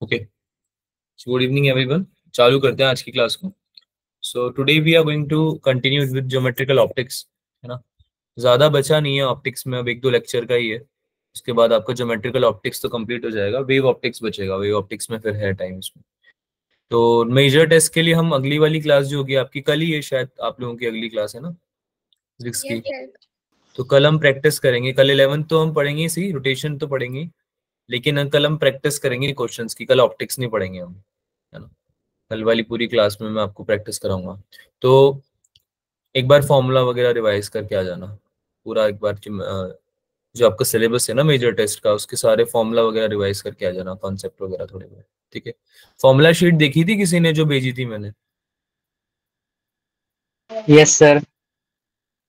Okay, good evening everyone. चालू करते हैं आज की क्लास को। So today we are going to continue with geometrical optics, है ना। ज़्यादा बचा नहीं है ऑप्टिक्स में, अब एक दो लेक्चर का ही है। उसके बाद आपका ज्योमेट्रिकल ऑप्टिक्स तो कंप्लीट हो जाएगा, वेव ऑप्टिक्स बचेगा। वेव ऑप्टिक्स में फिर है टाइम इसमें। तो मेजर टेस्ट के लिए हम अगली वाली क्लास जो होगी आपकी कल ही है, शायद आप लोगों की अगली क्लास है ना, फिजिक्स की। Yes sir. तो कल हम प्रैक्टिस करेंगे। कल 11 तो हम पढ़ेंगे, इसी रोटेशन तो पढ़ेंगे, लेकिन कल हम प्रैक्टिस करेंगे क्वेश्चंस की। कल ऑप्टिक्स नहीं पढ़ेंगे हम, है ना। कल वाली पूरी क्लास में मैं आपको प्रैक्टिस कराऊंगा। तो एक बार फॉर्मूला वगैरह रिवाइज करके आ जाना पूरा एक बार। जो आपका सिलेबस है ना मेजर टेस्ट का, उसके सारे फॉर्मूला वगैरह रिवाइज करके आ जाना, कॉन्सेप्ट वगैरह थोड़े बहुत। ठीक है। फॉर्मूला शीट देखी थी किसी ने जो भेजी थी मैंने? Yes sir.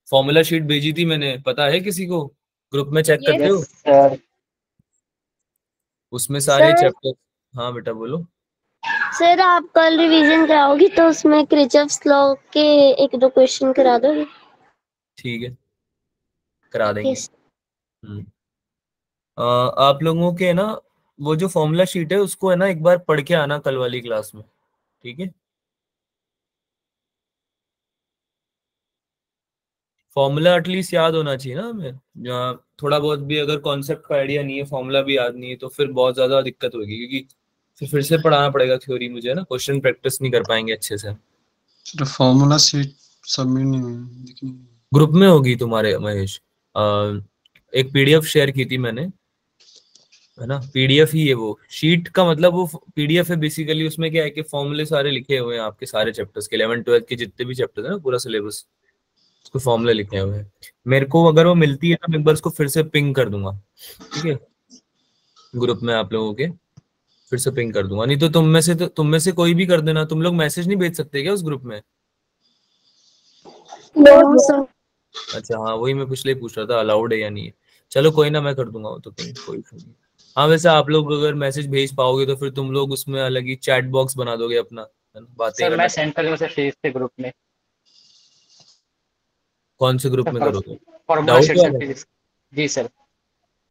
फॉर्मूला शीट भेजी थी मैंने, पता है किसी को? ग्रुप में चेक करते यस हो? Yes sir. उसमें सारे सर। चैप्टर। हाँ बेटा बोलो। सर आप कल रिवीजन कराओगी तो उसमें किरचॉफ्स लॉ के एक दो क्वेश्चन करा दोगे? ठीक है, करा ओके देंगे। हम्म। आप लोगों के ना वो जो फॉर्मूला शीट है उसको है ना एक बार पढ़ के आना कल वाली क्लास में। ठीक है। फॉर्मूला एटलीस्ट याद होना चाहिए ना हमें। थोड़ा बहुत भी अगर कॉन्सेप्ट का आइडिया नहीं है, फॉर्मूला भी याद नहीं है, तो फिर बहुत ज्यादा दिक्कत होगी, क्योंकि फिर से पढ़ाना पड़ेगा थ्योरी मुझे ना, क्वेश्चन प्रैक्टिस नहीं कर पाएंगे अच्छे से। तो फॉर्मूला शीट सबमिट नहीं हुई, दिखनी नहीं। ग्रुप में होगी तुम्हारे महेश। अ, एक पीडीएफ शेयर की थी मैंने, है ना। पीडीएफ ही है वो, शीट का मतलब वो पीडीएफ है बेसिकली। उसमें क्या है कि फॉर्मूले सारे लिखे हुए हैं आपके सारे चैप्टर्स के, 11 12 के जितने भी चैप्टर्स है ना, पूरा सिलेबस, उसको फॉर्मूले लिखे हुए हैं। मेरे को अगर वो मिलती है तो मैं एक बार उसको फिर से पिंग कर दूंगा। ठीक है, ग्रुप में आप लोगों के फिर से पिंग कर दूंगा। नहीं तो तुम में से कोई भी कर देना। तुम लोग मैसेज नहीं भेज सकते क्या उस ग्रुप में? No sir. अच्छा हाँ, वही मैं पिछले ही पूछ रहा था अलाउड है या नहीं है। चलो कोई ना, मैं कर दूंगा वो तो, पिंग कोई इशू नहीं। हाँ वैसे आप लोग अगर मैसेज भेज पाओगे तो फिर तुम लोग उसमें अलग ही चैट बॉक्स बना दोगे अपना, है ना, बातें सर करना। मैं सेंड कर दूंगा सर फेस से ग्रुप में। कौन से ग्रुप में सर करोगे? फॉर्मूला डाउट शीट सर वाला? फिजिक्स। जी सर।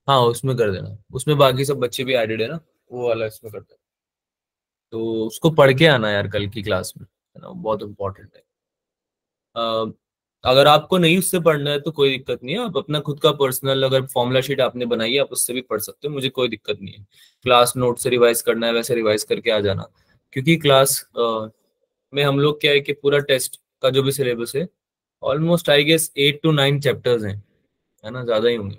हाँ उसमें कर देना, उसमें बाकी सब बच्चे भी एडेड है ना, वो वाला इसमें कर देना। तो उसको पढ़ के आना यार कल की क्लास में, है ना, बहुत इंपॉर्टेंट है। अ, अगर आपको नहीं उससे पढ़ना है तो कोई दिक्कत नहीं है, आप अपना खुद का पर्सनल अगर फॉर्मूला शीट आपने बनाई है आप उससे भी पढ़ सकते हो, मुझे कोई दिक्कत नहीं है। क्लास नोट से रिवाइज करना है वैसे रिवाइज करके आ जाना। क्योंकि क्लास में हम लोग क्या है कि पूरा टेस्ट का जो भी सिलेबस है, almost I guess 8 to 9 chapters हैं, है ना, ज्यादा ही होंगे।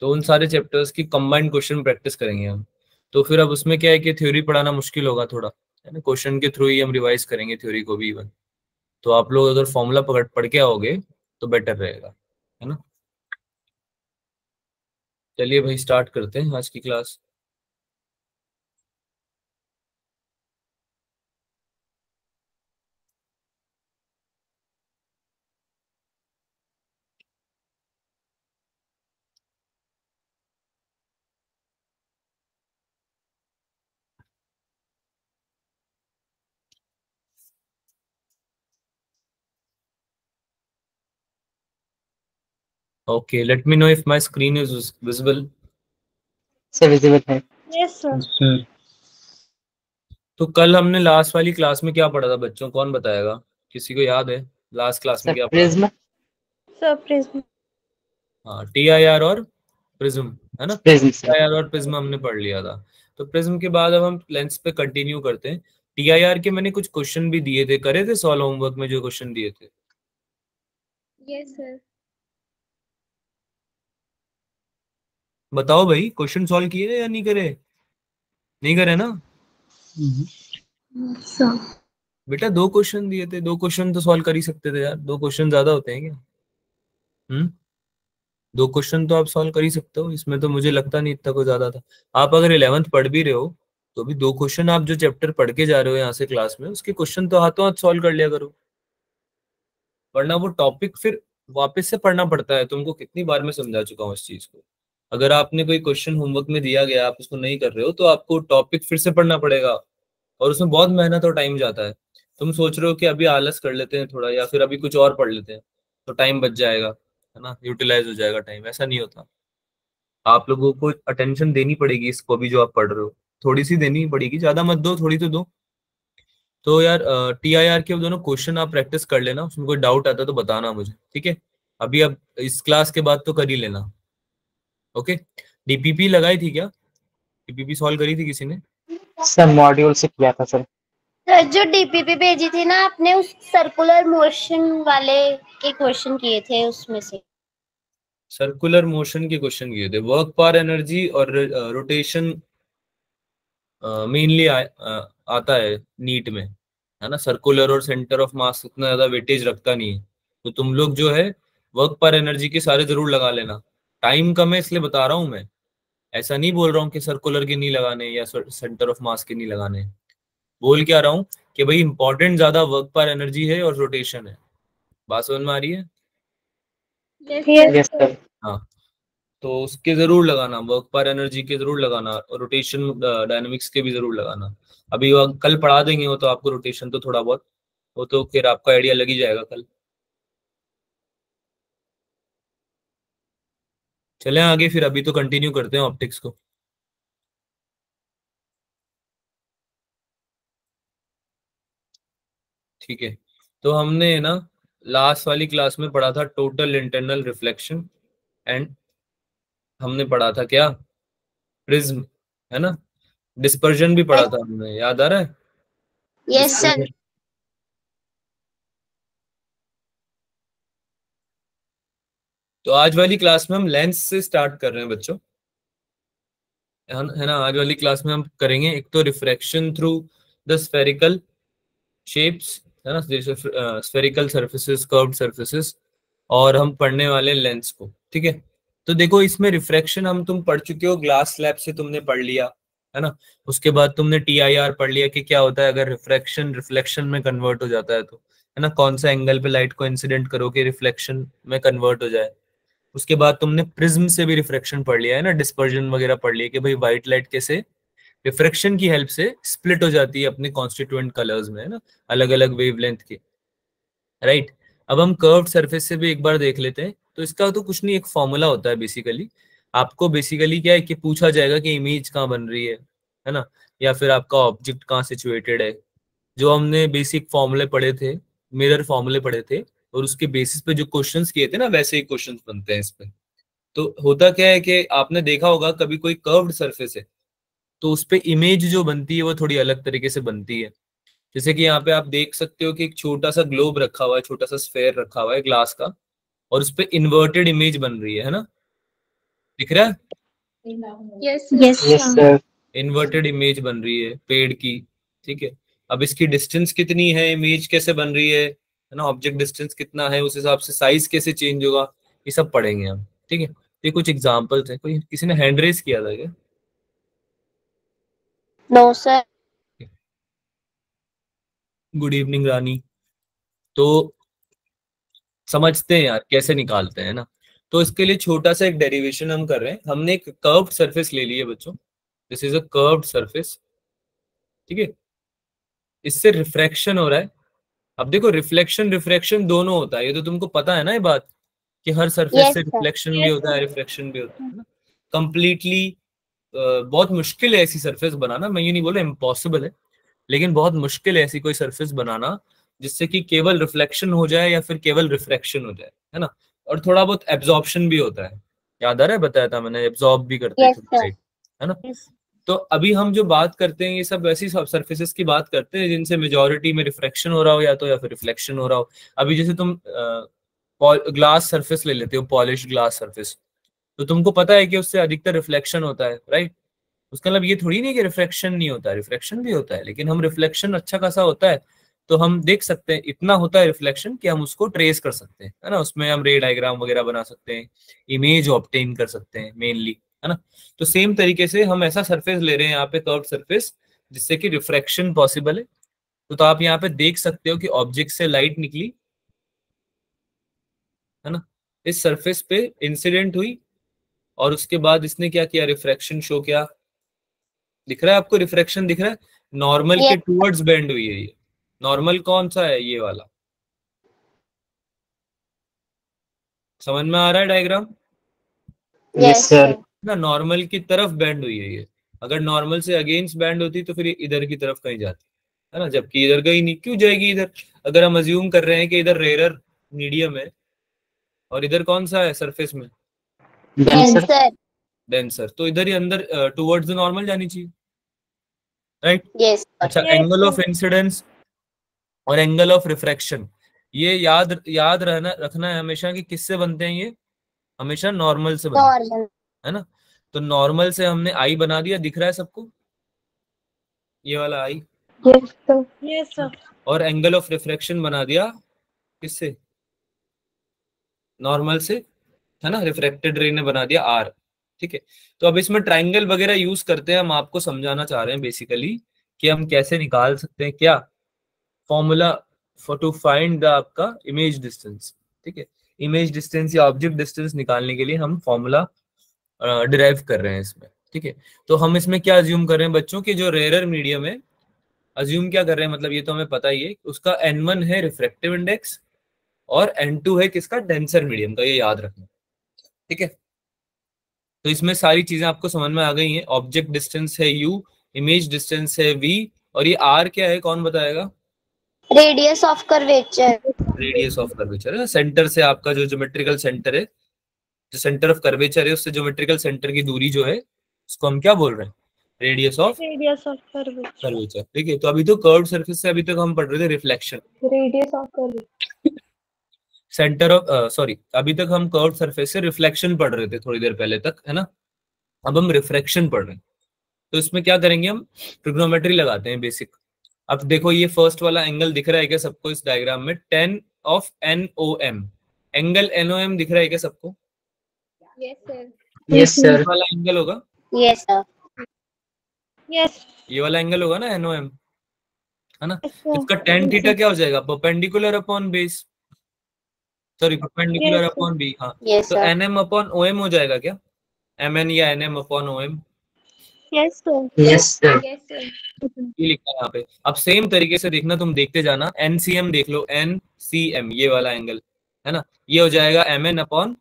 तो उन सारे चैप्टर्स की कंबाइंड क्वेश्चन प्रैक्टिस करेंगे हम। तो फिर अब उसमें क्या है कि थ्योरी पढ़ाना मुश्किल होगा थोड़ा, है ना, क्वेश्चन के थ्रू ही हम रिवाइज करेंगे थ्योरी को भी इवन। तो आप लोग अगर फॉर्मूला पकड़ पढ़ के आओगे तो बेटर रहेगा, है ना। चलिए भाई स्टार्ट करते हैं आज की class. Okay, let me know if my screen is visible. Sir visible है। Yes sir. सर तो कल हमने लास्ट वाली क्लास में क्या पढ़ा था बच्चों, कौन बताएगा? किसी को याद है लास्ट क्लास में सर क्या पढ़ा था? प्रिज्म। Sir prism. हाँ, टीआईआर और प्रिज्म, है ना। Prism sir. टीआईआर और प्रिज्म हमने पढ़ लिया था। तो प्रिज्म के बाद अब हम लेंस पे कंटिन्यू करते हैं। टीआईआर के मैंने कुछ क्वेश्चन भी दिए थे, करे थे सॉल्व होमवर्क में जो क्वेश्चन दिए थे? Yes sir. बताओ भाई, क्वेश्चन सॉल्व किए या नहीं करे? नहीं करे ना? सर। बेटा 2 क्वेश्चन दिए थे, 2 क्वेश्चन तो सॉल्व कर ही सकते थे यार, 2 क्वेश्चन ज्यादा होते हैं क्या? हम्म। 2 क्वेश्चन तो आप सॉल्व कर ही सकते हो, इसमें तो मुझे लगता नहीं इतना कोई ज्यादा था। आप अगर 11th पढ़ भी रहे हो तो भी 2 क्वेश्चन आप जो चैप्टर पढ़ के जा रहे हो यहाँ से क्लास में, उसके क्वेश्चन तो हाथों हाथ सॉल्व कर लिया करो। वरना वो टॉपिक फिर वापस से पढ़ना पड़ता है तुमको। कितनी बार मैं समझा चुका हूँ इस चीज को। अगर आपने कोई क्वेश्चन होमवर्क में दिया गया आप उसको नहीं कर रहे हो तो आपको टॉपिक फिर से पढ़ना पड़ेगा, और उसमें बहुत मेहनत और टाइम जाता है। तुम सोच रहे हो कि अभी आलस कर लेते हैं थोड़ा, या फिर अभी कुछ और पढ़ लेते हैं तो टाइम बच जाएगा, है ना, यूटिलाइज हो जाएगा टाइम। ऐसा नहीं होता। आप लोगों को अटेंशन देनी पड़ेगी इसको भी जो आप पढ़ रहे हो। थोड़ी सी देनी पड़ेगी, ज्यादा मत दो, थोड़ी तो दो। तो यार TIR के दोनों क्वेश्चन आप प्रैक्टिस कर लेना, उसमें कोई डाउट आता है तो बताना मुझे, ठीक है। अभी अब इस क्लास के बाद तो कर ही लेना, ओके। DPP लगाई थी क्या? DPP सॉल्व करी थी किसी ने? सर मॉड्यूल से किया था सर। सर जो डीपीपी भेजी थी ना आपने, उस सर्कुलर मोशन वाले के क्वेश्चन किए थे उसमें से। सर्कुलर मोशन के क्वेश्चन किए थे, वर्क पावर एनर्जी और रोटेशन मेनली आता है नीट में, है ना। सर्कुलर और सेंटर ऑफ मास उतना ज्यादा वेटेज रखता नहीं है, तो तुम लोग जो है वर्क पर एनर्जी के सारे जरूर लगा लेना। टाइम कम है इसलिए बता रहा हूँ मैं, ऐसा नहीं बोल रहा हूँ कि सर्कुलर के नहीं लगाने या सेंटर ऑफ मास के नहीं लगाने। बोल क्या रहा हूँ कि भाई इंपॉर्टेंट ज्यादा वर्क पर एनर्जी है और रोटेशन है। बात समझ में आ रही है? Yes sir. हाँ, तो उसके जरूर लगाना, वर्क पर एनर्जी के जरूर लगाना, और रोटेशन डायनामिक्स के भी जरूर लगाना। अभी वो कल पढ़ा देंगे वो तो आपको, रोटेशन तो थोड़ा बहुत, वो तो फिर आपको आइडिया लग ही जाएगा कल। चलें आगे फिर, अभी तो कंटिन्यू करते हैं ऑप्टिक्स को। ठीक है, तो हमने ना लास्ट वाली क्लास में पढ़ा था टोटल इंटरनल रिफ्लेक्शन, एंड हमने पढ़ा था क्या? प्रिज्म, है ना। डिस्पर्जन भी पढ़ा था हमने, याद आ रहा है? Yes sir. Dispersion। तो आज वाली क्लास में हम लेंस से स्टार्ट कर रहे हैं बच्चों, है ना। आज वाली क्लास में हम करेंगे एक तो refraction through the spherical shapes, है ना, जैसे स्फेरिकल सर्फेसिस, कर्व्ड सर्फेसिस, और हम पढ़ने वाले लेंस को, ठीक है। तो देखो इसमें रिफ्रैक्शन हम तुम पढ़ चुके हो, ग्लास स्लैब से तुमने पढ़ लिया, है ना। उसके बाद तुमने TIR पढ़ लिया कि क्या होता है अगर रिफ्रैक्शन रिफ्लेक्शन में कन्वर्ट हो जाता है तो, है ना, कौन सा एंगल पे लाइट को इंसिडेंट करो कि रिफ्लेक्शन में कन्वर्ट हो जाए। उसके बाद तुमने प्रिज्म से भी रिफ्रैक्शन पढ़ लिया, है ना, डिस्पर्जन वगैरह पढ़ लिया कि भाई व्हाइट लाइट कैसे रिफ्रैक्शन की हेल्प से स्प्लिट हो जाती है अपने कॉन्स्टिट्यूएंट कलर्स में, है ना, अलग अलग वेवलेंथ के, राइट। अब हम कर्व्ड सरफेस से भी एक बार देख लेते हैं। तो इसका तो कुछ नहीं, एक फॉर्मूला होता है बेसिकली। आपको बेसिकली क्या है कि पूछा जाएगा कि इमेज कहाँ बन रही है ना, या फिर आपका ऑब्जेक्ट कहाँ सिचुएटेड है। जो हमने बेसिक फॉर्मूले पढ़े थे, मिरर फॉर्मूले पढ़े थे, और उसके बेसिस पे जो क्वेश्चंस किए थे ना, वैसे ही क्वेश्चंस बनते हैं इस पे। तो होता क्या है कि आपने देखा होगा कभी कोई कर्व्ड सरफेस है तो उस पे इमेज जो बनती है वो थोड़ी अलग तरीके से बनती है। जैसे कि यहाँ पे आप देख सकते हो कि एक छोटा सा ग्लोब रखा हुआ है, छोटा सा स्फेयर रखा हुआ है ग्लास का, और उस पे इन्वर्टेड इमेज बन रही है ना, दिख रहा है? Yes yes yes sir. Inverted image बन रही है पेड़ की, ठीक है। अब इसकी डिस्टेंस कितनी है, इमेज कैसे बन रही है ना, ऑब्जेक्ट डिस्टेंस कितना है, उस हिसाब से साइज कैसे चेंज होगा, ये सब पढ़ेंगे हम, ठीक है। ये कुछ एग्जांपल्स हैं। कोई किसी ने हैंड रेस किया था क्या? No sir. Good evening Rani. तो समझते हैं यार कैसे निकालते हैं ना। तो इसके लिए छोटा सा एक डेरिवेशन हम कर रहे हैं। हमने एक कर्व्ड सरफेस ले ली है बच्चों, this is a curved surface, ठीक है। इससे रिफ्रैक्शन हो रहा है। अब देखो रिफ्लेक्शन रिफ्रैक्शन दोनों होता है, ये तो तुमको पता है ना ये बात, कि हर सरफेस यस से सर। रिफ्लेक्शन भी होता है, रिफ्रैक्शन भी होता है ना। कंप्लीटली बहुत मुश्किल है ऐसी सरफेस बनाना, मैं ये नहीं बोल रहा इम्पॉसिबल है, लेकिन बहुत मुश्किल है ऐसी कोई सरफेस बनाना जिससे कि केवल रिफ्लेक्शन हो जाए या फिर केवल रिफ्रैक्शन हो जाए, है ना। और थोड़ा बहुत एब्जॉर्प्शन भी होता है, याद आ रहा है, बताया था मैंने, एब्जॉर्ब भी करते हैं यस थोड़ी सर। लाइट, है ना। तो अभी हम जो बात करते हैं ये सब वैसी सरफेसेस की बात करते हैं जिनसे मेजोरिटी में रिफ्रैक्शन हो रहा हो या फिर रिफ्लेक्शन हो रहा हो। अभी जैसे तुम ग्लास सरफेस ले लेते हो, पॉलिश ग्लास सरफेस, तो तुमको पता है कि उससे अधिकतर रिफ्लेक्शन होता है, राइट। उसका मतलब ये थोड़ी नहीं कि रिफ्लेक्शन नहीं होता है, रिफ्लेक्शन भी होता है, लेकिन हम रिफ्लेक्शन अच्छा खासा होता है तो हम देख सकते हैं इतना होता है रिफ्लेक्शन कि हम उसको ट्रेस कर सकते हैं, है ना। उसमें हम रे डायग्राम वगैरह बना सकते हैं, इमेज ऑब्टेन कर सकते हैं मेनली, है ना। तो सेम तरीके से हम ऐसा सरफेस ले रहे हैं यहाँ पे, कर्व्ड सरफेस, जिससे कि रिफ्रैक्शन पॉसिबल है। तो आप यहाँ पे देख सकते हो कि ऑब्जेक्ट से लाइट निकली, है ना, इस सरफेस पे इंसिडेंट हुई, और उसके बाद इसने क्या किया, रिफ्रैक्शन शो किया। दिख रहा है आपको रिफ्रैक्शन दिख रहा है? नॉर्मल के यस टूवर्ड्स बेंड हुई है ये। नॉर्मल कौन सा है? ये वाला। समझ में आ रहा है diagram? Yes yes sir. Sir. ना, नॉर्मल की तरफ बेंड हुई है ये, अगर नॉर्मल से अगेंस्ट बैंड होती तो फिर इधर की तरफ कहीं जाती, है ना, जबकि इधर गई नहीं, क्यों जाएगी इधर? अगर हम अज्यूम कर रहे हैं कि इधर रेयर मीडियम है और इधर कौन सा है सरफेस में, डेंसर। डेंसर, तो इधर ही अंदर टुवर्ड्स द नॉर्मल जानी चाहिए, राइट? यस अच्छा, एंगल ऑफ इंसिडेंस और एंगल ऑफ रिफ्रैक्शन, ये याद रखना है हमेशा कि किससे बनते हैं ये, हमेशा नॉर्मल से बनते हैं, नॉर्मल। है ना। तो नॉर्मल से हमने आई बना दिया, दिख रहा है सबको ये वाला आई, यस सर। और एंगल ऑफ रिफ्रैक्शन बना दिया किससे, नॉर्मल से, है ना, रिफ्रैक्टेड रे ने बना दिया आर, ठीक है। तो अब इसमें ट्राइंगल वगैरह यूज करते हैं, हम आपको समझाना चाह रहे हैं बेसिकली कि हम कैसे निकाल सकते हैं क्या formula for to find the आपका इमेज डिस्टेंस, ठीक है। इमेज डिस्टेंस या ऑब्जेक्ट डिस्टेंस निकालने के लिए हम फॉर्मूला डिराइव कर रहे हैं इसमें, ठीक है। तो हम इसमें क्या अज्यूम कर रहे हैं बच्चों की, जो रेयर मीडियम है, अज्यूम क्या कर रहे हैं, मतलब ये तो हमें पता ही है, उसका n1 है रिफ्रैक्टिव इंडेक्स और n2 है किसका, डेंसर मीडियम का, ये याद रखना, ठीक है। तो इसमें सारी चीजें आपको समझ में आ गई हैं। ऑब्जेक्ट डिस्टेंस है u, इमेज डिस्टेंस है v, और ये r क्या है, कौन बताएगा? Radius of curvature. Radius of curvature है ना, सेंटर से आपका जो ज्योमेट्रिकल सेंटर है, जो सेंटर ऑफ कर्वेचर है, उससे ज्योमेट्रिकल सेंटर की दूरी जो है उसको हम क्या बोल रहे हैं, रेडियस ऑफ कर्वेचर, ठीक है। तो अभी तो कर्व्ड सरफेस से अभी तक हम पढ़ रहे थे reflection, radius of curvature. Centre of sorry, अभी तक हम कर्व्ड सरफेस से रिफ्लेक्शन पढ़ रहे थे थोड़ी देर पहले तक, है ना। अब हम रिफ्रैक्शन पढ़ रहे हैं, तो इसमें क्या करेंगे, हम ट्रिग्नोमेट्री लगाते हैं बेसिक। अब देखो ये फर्स्ट वाला एंगल दिख रहा है क्या सबको इस डायग्राम में, 10 ऑफ NOM, एंगल NOM दिख रहा है क्या सबको? Yes sir. Yes sir. वाला एंगल होगा, यस सर। यस। ये वाला एंगल होगा ना NOM, है ना। इसका tan थीटा क्या हो जाएगा, perpendicular upon base, sorry perpendicular upon B, हाँ। यस तो सर। NM अपॉन OM हो जाएगा क्या, MN या NM upon OM, yes sir. Yes sir. Yes sir. ये लिखा है यहाँ पे। अब सेम तरीके से देखना, तुम देखते जाना, NCM देख लो, NCM ये वाला एंगल, है ना, ये हो जाएगा MN upon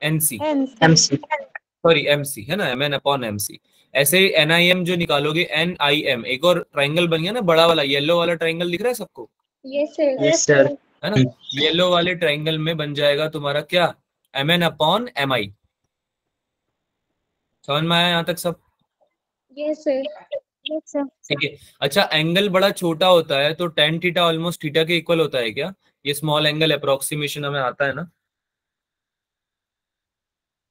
NC, MC. Sorry MC, है ना, MN अपॉन MC। ऐसे ही NIM जो निकालोगे, NIM, एक और ट्राइंगल बन गया ना बड़ा वाला, येलो वाला ट्राइंगल दिख रहा है सबको, यस सर। Yes sir. है ना। येलो वाले ट्राइंगल में बन जाएगा तुम्हारा क्या, MN अपॉन MI। समझ में आया यहाँ तक सब? Yes sir. Yes sir. ठीक है। अच्छा, एंगल बड़ा छोटा होता है तो tan थीटा ऑलमोस्ट थीटा के इक्वल होता है क्या, ये स्मॉल एंगल अप्रोक्सीमेशन हमें आता है ना।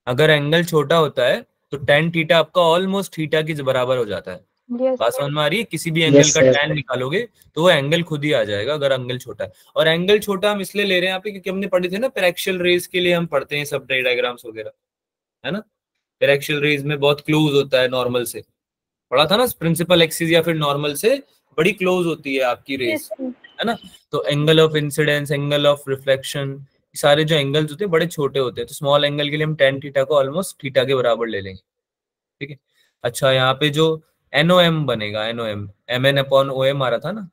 अगर एंगल छोटा होता है तो tan थीटा आपका ऑलमोस्ट थीटा के बराबर हो जाता है। बात समझ में आ रही है? किसी भी एंगल यस का सर। tan निकालोगे तो वो एंगल खुद ही आ जाएगा अगर एंगल छोटा है। और एंगल छोटा हम इसलिए ले रहे हैं यहाँ पे क्योंकि हमने पढ़े थे ना पैरेक्शियल रेज के लिए हम पढ़ते हैं सब डायग्राम्स वगैरह, है ना। पैरेक्शियल रेज में बहुत क्लोज होता है नॉर्मल से, पढ़ा था ना, प्रिंसिपल एक्सिस या फिर नॉर्मल से बड़ी क्लोज होती है आपकी रेस, है ना। तो angle of incidence, angle of reflection, सारे जो एंगल्स होते हैं बड़े छोटे होते हैं, तो स्मॉल एंगल के लिए हम tan थीटा को ऑलमोस्ट थीटा के बराबर ले लेंगे, ठीक है। अच्छा, यहाँ पे जो NOM बनेगा, NOM MN अपॉन OM आ रहा था ना,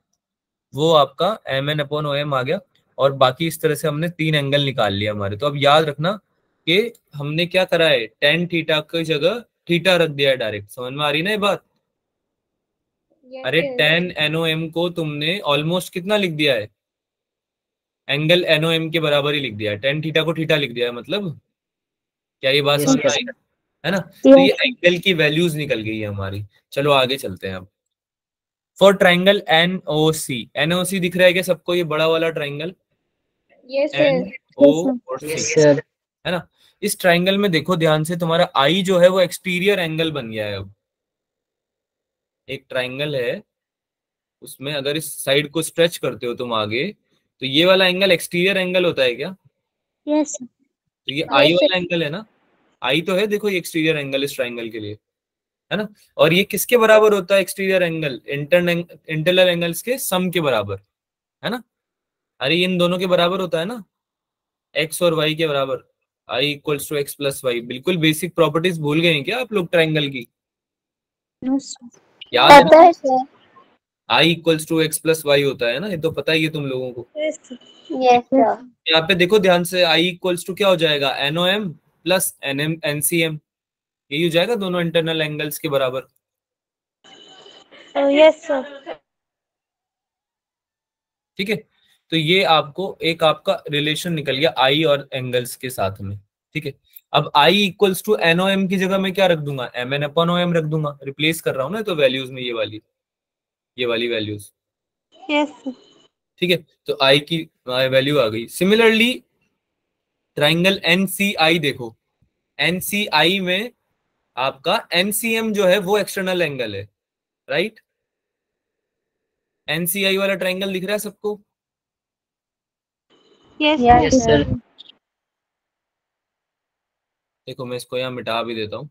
वो आपका MN अपॉन OM आ गया। और बाकी इस तरह से हमने 3 एंगल निकाल लिया हमारे। तो अब याद रखना कि हमने क्या करा है, tan थीटा की जगह थीटा रख दिया है डायरेक्ट। समझ में आ रही ना ये बात? अरे tan NOM को तुमने ऑलमोस्ट कितना लिख दिया है, एंगल NOM के बराबर ही लिख दिया है, tan थीटा को थीटा लिख दिया है, मतलब क्या ये बात Yes, समझ में sir. आई, है ना। तो ये एंगल की वैल्यूज निकल गई है हमारी। चलो आगे चलते हैं अब। फॉर ट्राइंगल NOC दिख रहा है क्या सबको, ये बड़ा वाला triangle yes sir. NOC, yes sir. है ना। इस ट्राइंगल में देखो ध्यान से, तुम्हारा आई जो है वो एक्सटीरियर एंगल बन गया है। अब एक ट्राइंगल है, उसमें अगर इस साइड को स्ट्रेच करते हो तुम आगे, तो ये वाला एंगल एक्सटीरियर एंगल होता है क्या? यस। तो ये आई वाला एंगल है ना, आई तो है, देखो ये एक्सटीरियर एंगल इस ट्राइंगल के लिए, है ना। और ये किसके बराबर होता है एक्सटीरियर एंगल, इंटरनल एंगल्स के सम के बराबर, है ना। अरे इन दोनों के बराबर होता है ना, एक्स और वाई के बराबर, I equals to X plus Y. बिल्कुल बेसिक प्रॉपर्टीज भूल गए हैं क्या आप लोग ट्राइंगल की? याद है पता ना, है sir. I equals to X plus Y होता है ना, ये तो पता ही है तुम लोगों को। Yes sir. यहाँ पे देखो ध्यान से, आई इक्वल्स टू क्या हो जाएगा, NOM प्लस NM NCM, यही हो जाएगा दोनों इंटरनल एंगल्स के बराबर, यस सर। ठीक है, तो ये आपको एक आपका रिलेशन निकल गया आई और एंगल्स के साथ में। ठीक है, अब आई इक्वल्स टू एनओएम की जगह मैं क्या रख दूंगा, M N upon O M रख दूंगा, रिप्लेस कर रहा हूं ना तो वैल्यूज में ये वाली वैल्यूज। Yes sir. ठीक है, तो आई की वैल्यू आ गई। सिमिलरली ट्राइंगल एनसीआई देखो, एनसीआई में आपका एनसीएम जो है वो एक्सटर्नल एंगल है, राइट। एनसीआई वाला ट्राइंगल दिख रहा है सबको? Yes yes sir. सर। देखो मैं इसको यहाँ मिटा भी देता हूँ,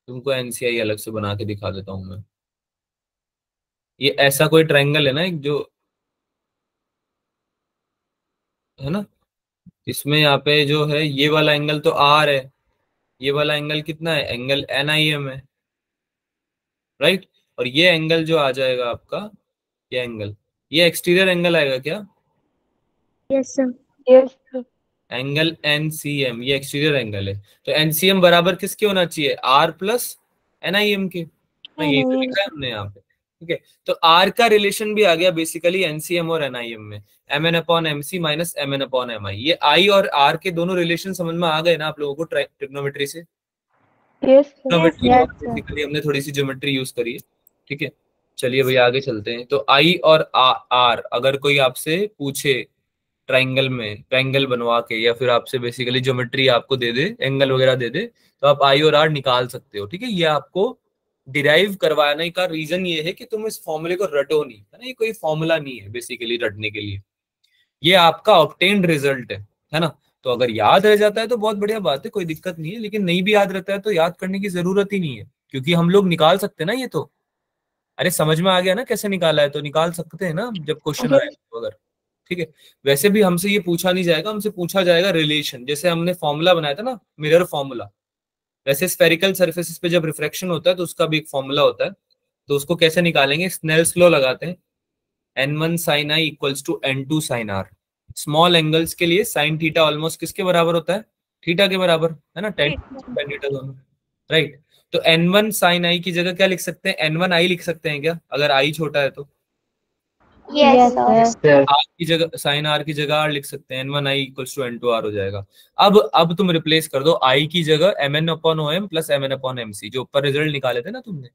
तुमको एनसीआई अलग से बना के दिखा देता हूँ मैं। ये ऐसा कोई ट्राइंगल है ना एक, जो है ना, इसमें यहाँ पे जो है ये वाला एंगल तो आर है, ये वाला एंगल कितना है, एंगल एनआईएम है, राइट। और ये एंगल जो आ जाएगा आपका, ये एंगल, ये एक्सटीरियर एंगल आएगा क्या, yes sir. Yes sir. Angle NCM, ये एक्सटीरियर एंगल है। तो एनसीएम बराबर किसके होना चाहिए, आर प्लस एनआईएम के, ना यही तो लिखा है हमने यहाँ पे। ठीक है, तो आर का रिलेशन भी आ गया बेसिकली एनसीएम और एनआईएम में, M N upon M C minus M N upon M I. ये आई और आर के दोनों रिलेशन समझ में आ गए ना आप लोगों को ट्रिग्नोमेट्री से? Yes geometry sir. और बेसिकली हमने थोड़ी सी ज्योमेट्री यूज करी है। ठीक है, चलिए भैया आगे चलते हैं। तो आई और आर अगर कोई आपसे पूछे ट्राइंगल में, ट्राइंगल बनवा के, या फिर आपसे बेसिकली ज्योमेट्री आपको दे दे, एंगल वगैरह दे दे, तो आप आई और आर निकाल सकते हो। ठीक है, ये आपको डिराइव करवाने का रीजन ये है कि तुम इस फॉर्मूले को रटो नहीं, है ना, ये कोई फॉर्मूला नहीं है बेसिकली रटने के लिए, ये आपका ऑब्टेन्ड रिजल्ट है ना। तो अगर याद रह जाता है तो बहुत बढ़िया बात है, कोई दिक्कत नहीं है, लेकिन नहीं भी याद रहता है तो याद करने की जरूरत ही नहीं है, क्योंकि हम लोग निकाल सकते हैं ना ये तो। अरे समझ में आ गया ना कैसे निकाला है, तो निकाल सकते हैं ना जब क्वेश्चन आए तो अगर। ठीक है, वैसे भी हमसे ये पूछा नहीं जाएगा, हमसे पूछा जाएगा रिलेशन, जैसे हमने फॉर्मूला बनाया था ना, मिरर फॉर्मूला, वैसे स्फेरिकल सर्फेसिस पे जब रिफ्रैक्शन होता है तो उसका भी एक फॉर्मूला होता है। तो उसको कैसे निकालेंगे, स्नेल्स लॉ लगाते हैं, n1 sin i equals to n2 sin r। Small angles के लिए साइन थीटा ऑलमोस्ट किसके बराबर होता है, थीटा के बराबर, है ना, tan थीटा दोनों, राइट। तो n1 sin i की जगह क्या लिख सकते हैं, n1 i लिख सकते हैं क्या, अगर i छोटा है तो? Yes sir. Yes sir. r की जगह, साइन r की जगह r लिख सकते हैं, n1 i equals to n2 r हो जाएगा। अब तुम रिप्लेस कर दो i की जगह mn upon om plus mn upon mc, जो ऊपर रिजल्ट निकाले थे ना तुमने,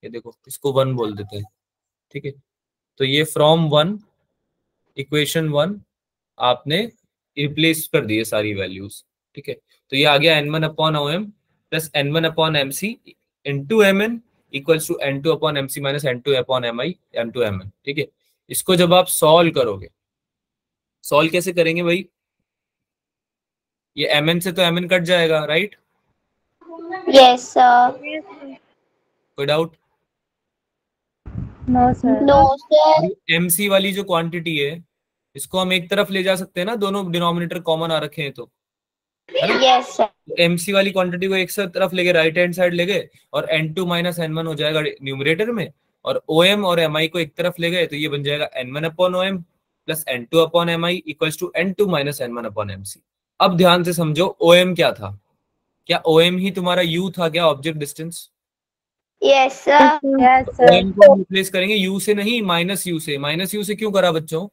ये देखो इसको 1 बोल देते हैं। ठीक है, तो ये फ्रॉम 1, इक्वेशन 1 आपने रिप्लेस कर दिए सारी वैल्यूज। ठीक है, तो ये आ गया n1 upon O M plus n1 upon M C into M N equals to n2 upon M C minus n2 upon M I n2 M N. ठीक है, इसको जब आप सॉल्व करोगे, सॉल्व कैसे करेंगे भाई, ये एम एन से तो एम एन कट जाएगा, राइट। Yes sir. कोई doubt? No sir. No sir. M C वाली जो क्वांटिटी है इसको हम एक तरफ ले जा सकते हैं ना, दोनों डिनोमिनेटर कॉमन आ रखे हैं तो, है ना। Yes sir. एमसी वाली क्वांटिटी को एक तरफ ले गए, राइट हैंड साइड ले गए, और n2 माइनस n1 हो जाएगा न्यूमरेटर में, और OM और MI को एक तरफ ले गए तो ये बन जाएगा n1 upon OM plus n2 upon MI equals to n2 minus n1 upon MC। अब ध्यान से समझो, OM क्या था, क्या OM ही तुम्हारा U था क्या, object distance? Yes sir. Yes sir. OM को रिप्लेस करेंगे U से नहीं, माइनस U से। माइनस U से क्यों करा बच्चों?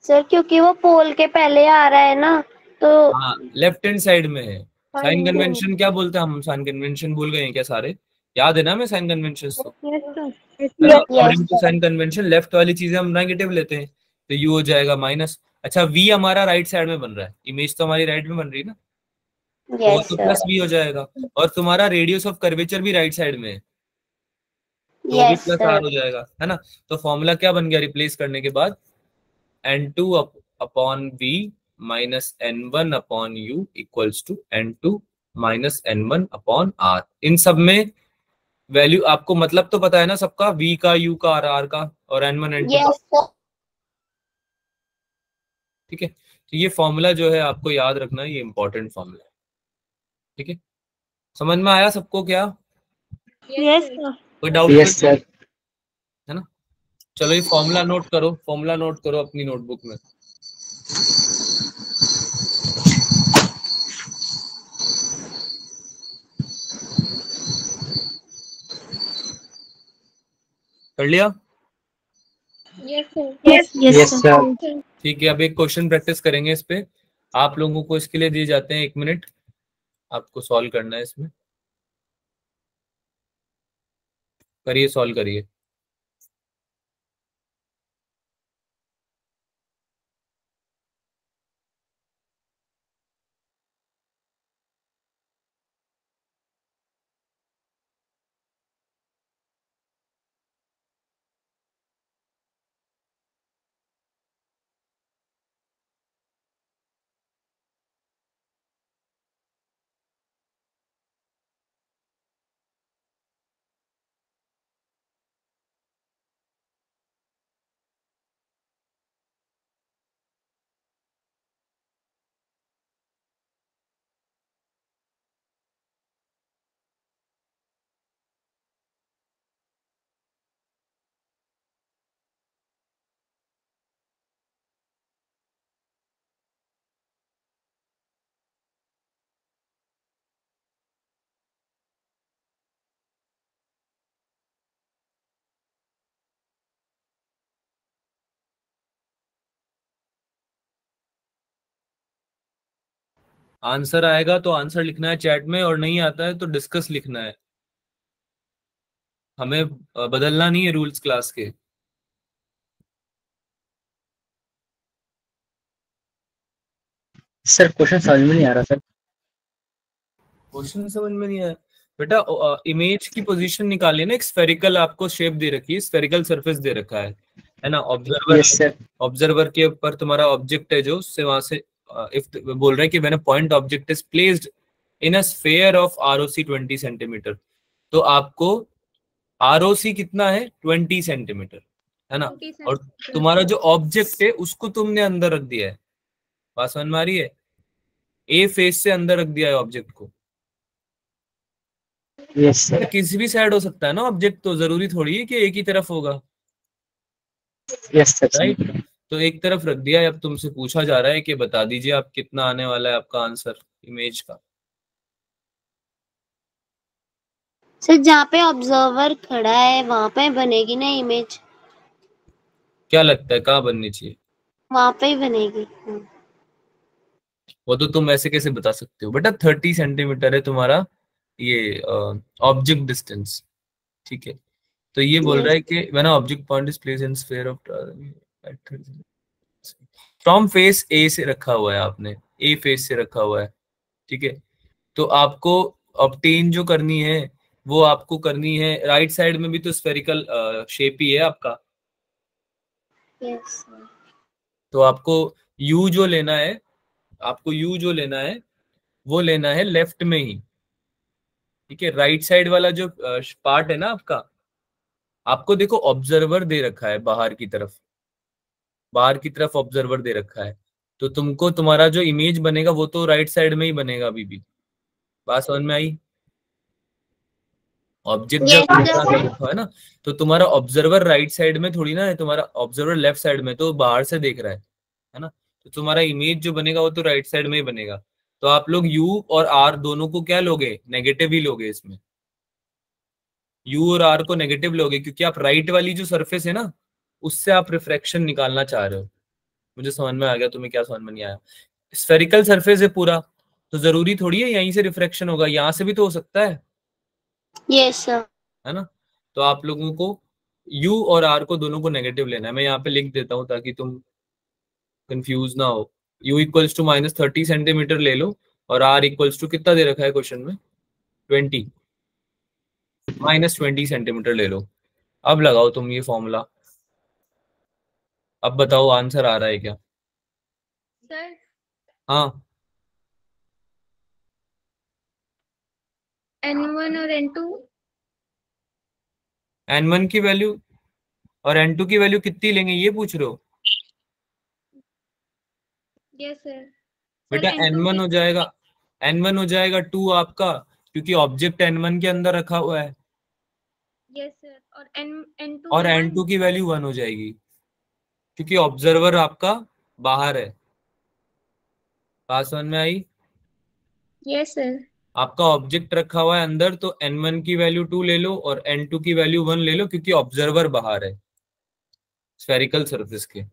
सर क्योंकि वो पोल के पहले आ रहा है ना, तो हाँ, लेफ्ट हैंड साइड में है। साइन कन्वेंशन क्या बोलते हैं हम, साइन कन्वेंशन भूल गए हैं क्या सारे? याद है ना हमें साइन कन्वेंशन तो, है ना। According to sign convention left वाली चीजें हम नेगेटिव लेते हैं, तो यू हो जाएगा माइनस। अच्छा, वी हमारा राइट साइड में बन रहा है, इमेज तो हमारी राइट में बन रही है ना, तो वो यस तो सर। प्लस वी हो जाएगा। और तुम्हारा रेडियस ऑफ कर्वेचर भी राइट साइड में है, तो वो भी यस प्लस आर सर। हो जाएगा, है ना। तो फॉर्मूला क्या बन गया रिप्लेस करने के बाद, n2 upon v minus n1 upon u equals to n2 minus n1 upon r। इन सब में वैल्यू आपको मतलब तो पता है ना सबका, v का, u का और r का, और n1 n2 का। Yes sir. ठीक है, तो ये फॉर्मूला जो है आपको याद रखना है, ये इंपॉर्टेंट फॉर्मूला है। ठीक है, समझ में आया सबको क्या, यस सर। कोई डाउट? Yes sir. है ना, चलो ये फॉर्मूला नोट करो, फॉर्मूला नोट करो अपनी नोटबुक में। कर लिया? Yes, Yes, sir. sir. ठीक है, अब एक क्वेश्चन प्रैक्टिस करेंगे इस पे। आप लोगों को इसके लिए दिए जाते हैं 1 मिनट, आपको सॉल्व करना है इसमें। करिए, सॉल्व करिए। आंसर आएगा तो आंसर लिखना है चैट में, और नहीं आता है तो डिस्कस लिखना है। हमें बदलना नहीं है रूल्स क्लास के। सर क्वेश्चन समझ में नहीं आ रहा सर। क्वेश्चन समझ में नहीं आया बेटा? इमेज की पोजीशन निकालिए ना। एक स्फेरिकल आपको शेप दे रखी है, स्फेरिकल सरफेस दे रखा है ना? Observer, yes sir. ऑब्जर्वर के ऊपर तुम्हारा ऑब्जेक्ट है जो, उससे वहां से इफ बोल रहा है कि when a point object is placed in a sphere of ROC 20 centimetre, तो आपको आरओसी कितना है? 20 सेंटीमीटर, है ना? और तुम्हारा जो ऑब्जेक्ट है उसको तुमने अंदर रख दिया है। बात समझ में आ रही है? ए फेस से अंदर रख दिया है ऑब्जेक्ट को। Yes sir. किसी भी साइड हो सकता है ना ऑब्जेक्ट, तो जरूरी थोड़ी है कि एक ही तरफ होगा, यस सर। राइट? तो एक तरफ रख दिया है। अब तुमसे पूछा जा रहा है कि बता दीजिए आप कितना आने वाला है आपका आंसर इमेज का। सर जहाँ पे ऑब्जर्वर खड़ा है वहां पे बनेगी ना इमेज? क्या लगता है कहाँ बननी चाहिए? वहां पे ही बनेगी। वो तो तुम ऐसे कैसे बता सकते हो बेटा? 30 सेंटीमीटर है तुम्हारा ये ऑब्जेक्ट डिस्टेंस, ठीक है? तो ये बोल रहा यस। है कि when object point is placed in sphere of, from face A से रखा हुआ है आपने, ए फेस से रखा हुआ है, ठीक है? तो आपको ऑब्टेन जो करनी है वो आपको करनी है राइट साइड में भी, तो स्फेरिकल शेप ही है आपका। यस। तो आपको यू जो लेना है, आपको यू जो लेना है वो लेना है लेफ्ट में ही, ठीक है? राइट साइड वाला जो पार्ट है ना आपका, आपको देखो ऑब्जर्वर दे रखा है बाहर की तरफ, बाहर की तरफ ऑब्जर्वर दे रखा है। तो तुमको तुम्हारा जो इमेज बनेगा वो तो राइट साइड में ही बनेगा अभी भी। बात समझ में आई? ऑब्जेक्ट जब यस इतना सर। कर रखा है ना, तो तुम्हारा ऑब्जर्वर राइट साइड में थोड़ी ना है, तुम्हारा ऑब्जर्वर लेफ्ट साइड में, तो बाहर से देख रहा है ना? तो तुम्हारा इमेज जो बनेगा वो तो राइट साइड में ही बनेगा। तो आप लोग यू और आर दोनों को क्या लोगे? नेगेटिव ही लोगे इसमें। यू और आर को नेगेटिव लोगे क्योंकि आप राइट वाली जो सरफेस है ना उससे आप रिफ्रैक्शन निकालना चाह रहे हो। मुझे समझ में आ गया, तुम्हें क्या समझ में नहीं आया? स्फेरिकल सरफेस है पूरा, तो जरूरी थोड़ी है यहीं से रिफ्रैक्शन होगा, यहाँ से भी तो हो सकता यस सर। है ना? तो आप लोगों को यू और आर को दोनों को नेगेटिव लेना है। मैं यहाँ पे लिख देता हूँ ताकि तुम कंफ्यूज ना हो। यू इक्वल्स टू -30 सेंटीमीटर ले लो, और आर इक्वल्स टू कितना दे रखा है क्वेश्चन में? 20, -20 सेंटीमीटर ले लो। अब लगाओ तुम ये फॉर्मूला। अब बताओ आंसर आ रहा है क्या? सर हाँ, N1 और N2। N1 की वैल्यू और N2 की वैल्यू कितनी लेंगे ये पूछ रहे हो? Yes sir. बेटा सर N2 N1 की। हो जाएगा, N1 हो जाएगा 2 आपका, क्योंकि ऑब्जेक्ट N1 के अंदर रखा हुआ है। Yes sir. और N2 और 1। N2 की वैल्यू 1 हो जाएगी क्योंकि ऑब्जर्वर आपका बाहर है। बात समझ में आई? Yes sir. आपका ऑब्जेक्ट रखा हुआ है अंदर, तो n1 की वैल्यू 2 ले लो और n2 की वैल्यू 1 ले लो, क्योंकि ऑब्जर्वर बाहर है स्फेरिकल सरफेस के।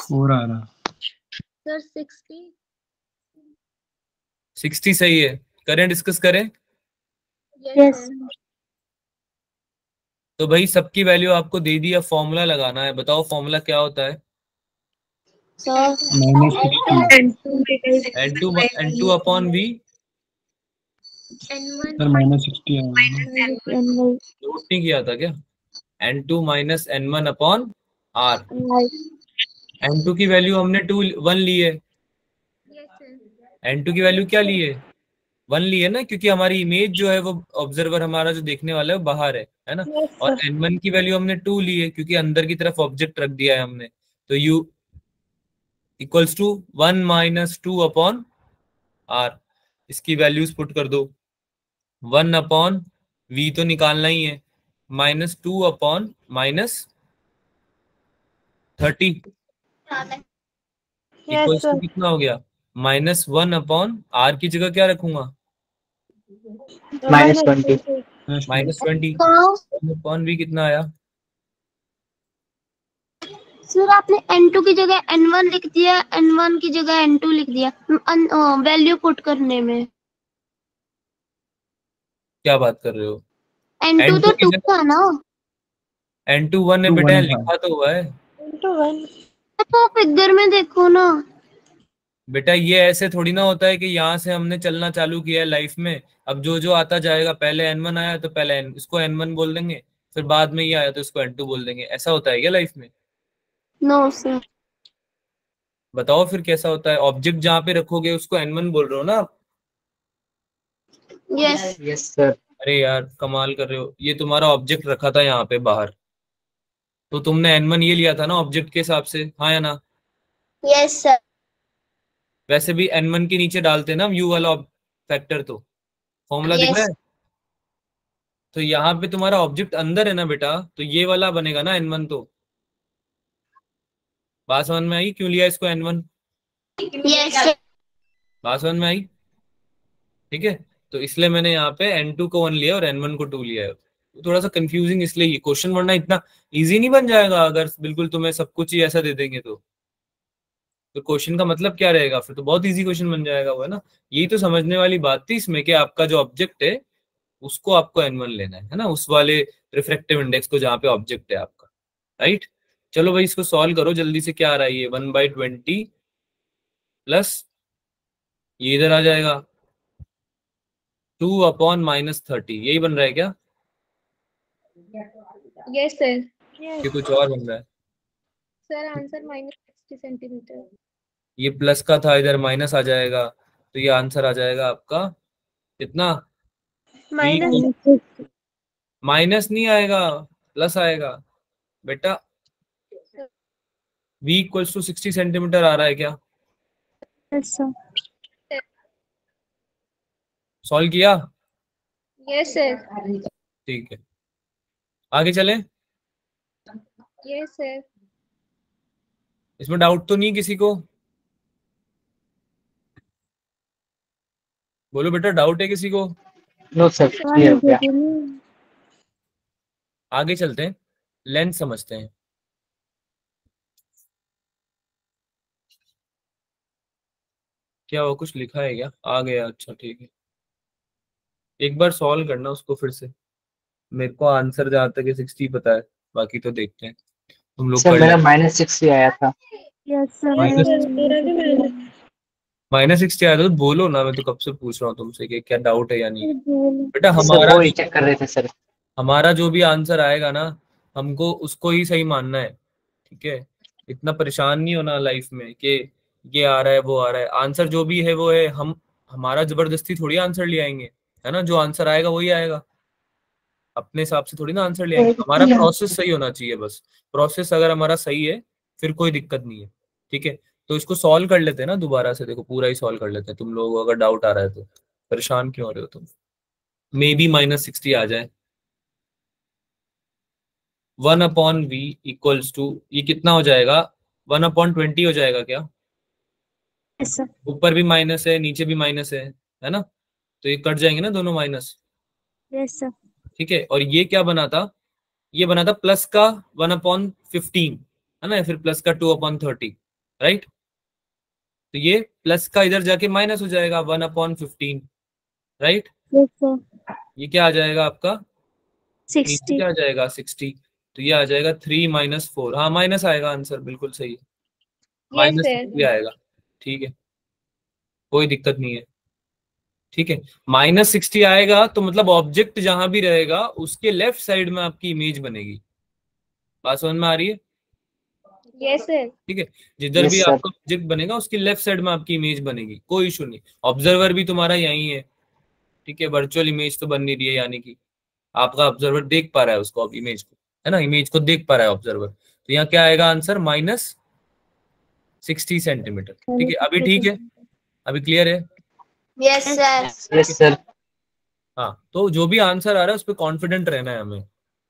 फोर आ रहा। सर 60। 60 सही है। करें, डिस्कस करें। Yes sir. तो भाई सबकी वैल्यू आपको दे दी, अब फॉर्मूला लगाना है। बताओ फॉर्मूला क्या होता है? Sir -60 n2 upon v। N1 sir -60 आ रहा। नोट नहीं किया था क्या? n2 minus n1 upon r। n2 की वैल्यू हमने 1 ली है, यस सर। n2 की वैल्यू क्या ली है? 1 ली है ना, क्योंकि हमारी इमेज जो है वो ऑब्जर्वर हमारा जो देखने वाला है वो बाहर है ना। और n1 की वैल्यू हमने 2 ली है, क्योंकि अंदर की तरफ ऑब्जेक्ट रख दिया है हमने। तो u equals to 1 minus 2 upon r। इसकी वैल्यूज पुट कर दो। 1 अपॉन v तो निकालना ही है, -2 अपॉन -30 इक्वल्स टू कितना हो गया? -1 अपॉन r की जगह क्या रखूंगा? -20। -20 अपॉन v कितना आया? सर आपने n2 की जगह n1 लिख दिया, n1 की जगह n2 लिख दिया वैल्यू पुट करने में। क्या बात कर रहे हो? n2 तो n2 की 2 जगह था ना। n2 1 है 2 बेटा, 1 था। लिखा तो हुआ है तो फिगर में देखो ना। बेटा। ये ऐसे थोड़ी ना होता है कि यहाँ से हमने चलना चालू किया है लाइफ में, अब जो जो आता जाएगा, पहले n1 आया तो पहले इसको n1 बोल देंगे, फिर बाद में ये आया तो इसको n2 बोल देंगे। ऐसा होता है क्या लाइफ में? No sir. बताओ फिर कैसा होता है? ऑब्जेक्ट जहाँ पे रखोगे उसको n1 बोल रहे हो ना आप? Yes yes sir. अरे यार कमाल कर रहे हो। ये तुम्हारा ऑब्जेक्ट रखा था यहाँ पे बाहर, तो तुमने n1 ये लिया था ना ऑब्जेक्ट के हिसाब से, हाँ या ना? Yes sir. वैसे भी n1 के नीचे डालते ना यू वाला फैक्टर, तो फॉर्मूला दिख रहा यस है। तो यहाँ पे तुम्हारा ऑब्जेक्ट अंदर है ना बेटा, तो ये वाला बनेगा ना n1। तो बात समझ में आई क्यों लिया इसको n1? Yes sir. बात समझ में आई? ठीक है। तो इसलिए मैंने यहाँ पे n2 को 1 लिया और n1 को 2 लिया है। तो थोड़ा सा कंफ्यूजिंग इसलिए ये क्वेश्चन, वरना इतना इजी नहीं बन जाएगा अगर बिल्कुल तुम्हें सब कुछ ही ऐसा दे देंगे तो क्वेश्चन का मतलब क्या रहेगा? फिर तो बहुत इजी क्वेश्चन बन जाएगा वो, है ना। यही तो समझने वाली बात थी इसमें, कि आपका जो ऑब्जेक्ट है उसको आपको n1 लेना है ना, उस वाले रिफ्रैक्टिव इंडेक्स को जहाँ पे ऑब्जेक्ट है आपका। राइट। चलो भाई इसको सॉल्व करो जल्दी से। क्या आ रहा है ये? 1/20 प्लस ये इधर आ जाएगा 2 अपॉन -30। यही बन रहा है क्या? Yes sir. कि कुछ और बन रहा है? Sir answer -60 centimetre. ये प्लस का था, इधर माइनस आ जाएगा, तो ये आंसर आ जाएगा आपका कितना? माइनस नहीं आएगा, प्लस आएगा बेटा। v इक्वल्स टू 60 सेंटीमीटर आ रहा है क्या? सॉल्व किया? Yes sir. ठीक है, आगे चलें। Yes sir. इसमें डाउट तो नहीं किसी को? बोलो बेटा, डाउट है किसी को? नो सर, क्लियर हो गया। आगे चलते हैं, लेंथ समझते हैं। क्या वो कुछ लिखा है क्या? आ गया, अच्छा ठीक है। एक बार सॉल्व करना उसको फिर से। मेरे को आंसर जहाँ तक है 60 पता है, बाकी तो देखते हैं, तुम लोग सर कर मेरा लेना। -60 आया था। -60 आया था तो बोलो ना, मैं तो कब से पूछ रहा हूँ तुमसे कि क्या डाउट है या नहीं। बेटा सर हमारा वो ही चेक कर रहे थे सर। हमारा जो भी आंसर आएगा ना, हमको उसको ही सही मानना है। ठीक है। इतना परेशान नहीं होना लाइफ में कि ये आ रहा है वो आ रहा है। आंसर जो भी है वो है। हम हमारा जबरदस्ती थोड़ी आंसर ले आएंगे, है ना। जो आंसर आएगा वही आएगा, अपने हिसाब से थोड़ी ना आंसर ले आएंगे। हमारा प्रोसेस सही होना चाहिए बस। प्रोसेस अगर हमारा सही है फिर कोई दिक्कत नहीं है। ठीक है। तो इसको सॉल्व कर लेते हैं ना दोबारा से। देखो पूरा ही सॉल्व कर लेते हैं, तुम लोगों को अगर डाउट आ रहा है तो। परेशान क्यों हो रहे हो तुम? मे बी -60 आ जाए। 1/v इक्वल्स टू, ये कितना हो जाएगा, 1/20 हो जाएगा क्या? Yes sir. ऊपर भी माइनस है, नीचे भी माइनस है ना, तो ये कट जाएंगे ना दोनों माइनस। Yes sir. ठीक है, और ये क्या बना था, ये बना था प्लस का 1/15 है ना, या फिर प्लस का 2/30, राइट। तो ये प्लस का इधर जाके माइनस हो जाएगा 1/15, राइट। Yes sir. ये क्या आ जाएगा आपका, नीचे 60। क्या आ जाएगा 60, तो ये आ जाएगा 3 - 4, हाँ माइनस आएगा आंसर, बिल्कुल सही है, Yes, माइनस sir. भी आएगा। ठीक है, कोई दिक्कत नहीं है। ठीक है, -60 आएगा तो मतलब ऑब्जेक्ट जहां भी रहेगा उसके लेफ्ट साइड में आपकी इमेज बनेगी। बात समझ में आ रही है? Yes, sir. ठीक है, जिधर यस भी सर। आपका ऑब्जेक्ट बनेगा उसकी लेफ्ट साइड में आपकी इमेज बनेगी, कोई इशू नहीं। ऑब्जर्वर भी तुम्हारा यही है, ठीक है, वर्चुअल इमेज तो बन नहीं रही है, यानी कि आपका ऑब्जर्वर देख पा रहा है उसको, अब इमेज को, है ना, इमेज को देख पा रहा है ऑब्जर्वर। तो यहाँ क्या आएगा आंसर, -60 सेंटीमीटर। ठीक है, अभी ठीक है, अभी क्लियर है? Yes sir. Yes sir. हाँ, तो जो भी आंसर आ रहा है उस पर कॉन्फिडेंट रहना है हमें।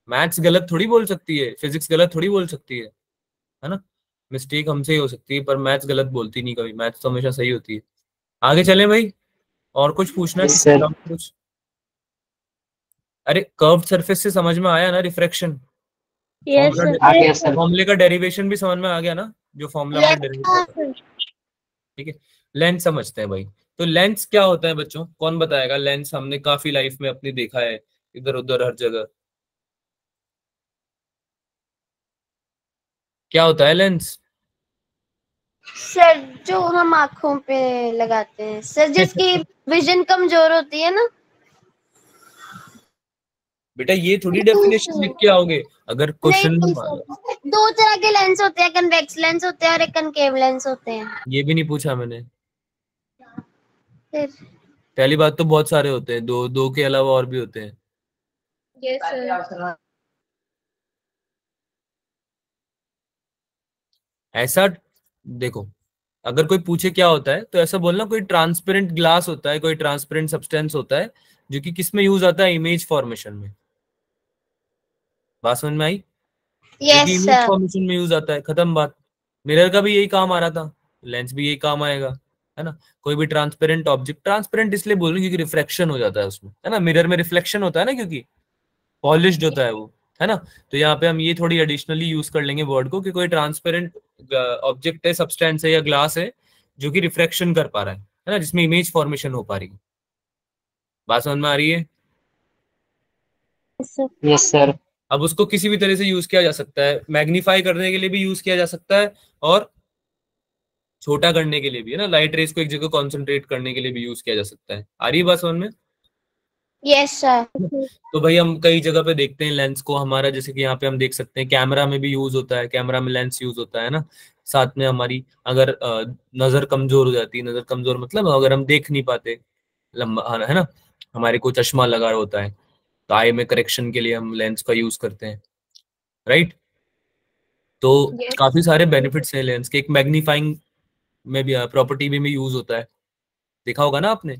मैथ्स गलत थोड़ी बोल सकती है, फिजिक्स गलत थोड़ी बोल सकती है ना। मिस्टेक हमसे ही हो सकती है पर मैथ्स गलत बोलती नहीं कभी, मैथ्स तो हमेशा सही होती है। आगे चलें भाई, और कुछ पूछना है यस किसी सर। का कुछ? अरे कर्व्ड सरफेस से समझ में आया ना रिफ्रैक्शन, यस सर। आ गया सर। फॉर्मूले का डेरिवेशन भी समझ में आ गया ना, जो फॉर्मूला हमने डेरिवेट किया था। ठीक है, लेंस समझते हैं भाई। तो लेंस क्या होता है बच्चों, कौन बताएगा? लेंस हमने काफी लाइफ में अपनी देखा है, इधर उधर हर जगह। क्या होता है लेंस? सर जो हम आँखों पे लगाते हैं सर, जिसकी विजन कमजोर होती है ना। बेटा ये थोड़ी डेफिनेशन लिख के आओगे, अगर क्वेश्चन में नहीं मान लो। सर, दो तरह के लेंस होते हैं, कन्वेक्स लेंस होते हैं और एक कनकेव लेंस होते हैं। ये भी नहीं पूछा मैंने। फिर पहली बात तो बहुत सारे होते हैं, दो दो के अलावा और भी होते हैं। Yes, sir. ऐसा देखो, अगर कोई पूछे क्या होता है तो ऐसा बोलना कोई ट्रांसपेरेंट ग्लास होता है, कोई ट्रांसपेरेंट सब्सटेंस होता है जो कि किस में यूज आता है, इमेज फॉर्मेशन में। बात समझ में आई? जो कि यस इमेज सर। फॉर्मेशन में यूज आता है, खत्म बात। मिरर का भी यही काम आ रहा था, लेंस भी यही काम आएगा, है ना। कोई भी ट्रांसपेरेंट ऑब्जेक्ट, ट्रांसपेरेंट इसलिए बोल रही हूँ क्योंकि रिफ्लेक्शन हो जाता है उसमें, है ना, मिरर में रिफ्लेक्शन होता है ना, क्योंकि पॉलिश्ड होता है वो, है ना। तो यहाँ पे हम ये थोड़ी एडिशनली यूज कर लेंगे वर्ड को कि कोई ट्रांसपेरेंट ऑब्जेक्ट है, सब्सटेंस है या ग्लास है जो कि रिफ्लेक्शन कर पा रहा है ना, जिसमें इमेज फॉर्मेशन हो पा रही है। बात समझ में आ रही है? Yes sir. अब उसको किसी भी तरह से यूज किया जा सकता है, मैग्नीफाई करने के लिए भी यूज किया जा सकता है और छोटा करने के लिए भी, है ना, लाइट रेस को एक जगह कॉन्सेंट्रेट करने के लिए भी यूज किया जा सकता है। आ रही है बात समझ में? Yes sir. तो भाई हम कई जगह पे देखते हैं लेंस को हमारा, जैसे कि यहाँ पे हम देख सकते हैं कैमरा में भी यूज होता है, कैमरा में लेंस यूज होता है ना। साथ में हमारी अगर नजर कमजोर हो जाती है, नजर कमजोर मतलब अगर हम देख नहीं पाते लंबा, है ना, हमारे को चश्मा लगा होता है तो आई में करेक्शन के लिए हम लेंस का यूज करते हैं, राइट। तो Yes. काफी सारे बेनिफिट्स हैं लेंस के, एक मैग्नीफाइंग में भी प्रॉपर्टी में भी यूज होता है, देखा होगा ना आपने,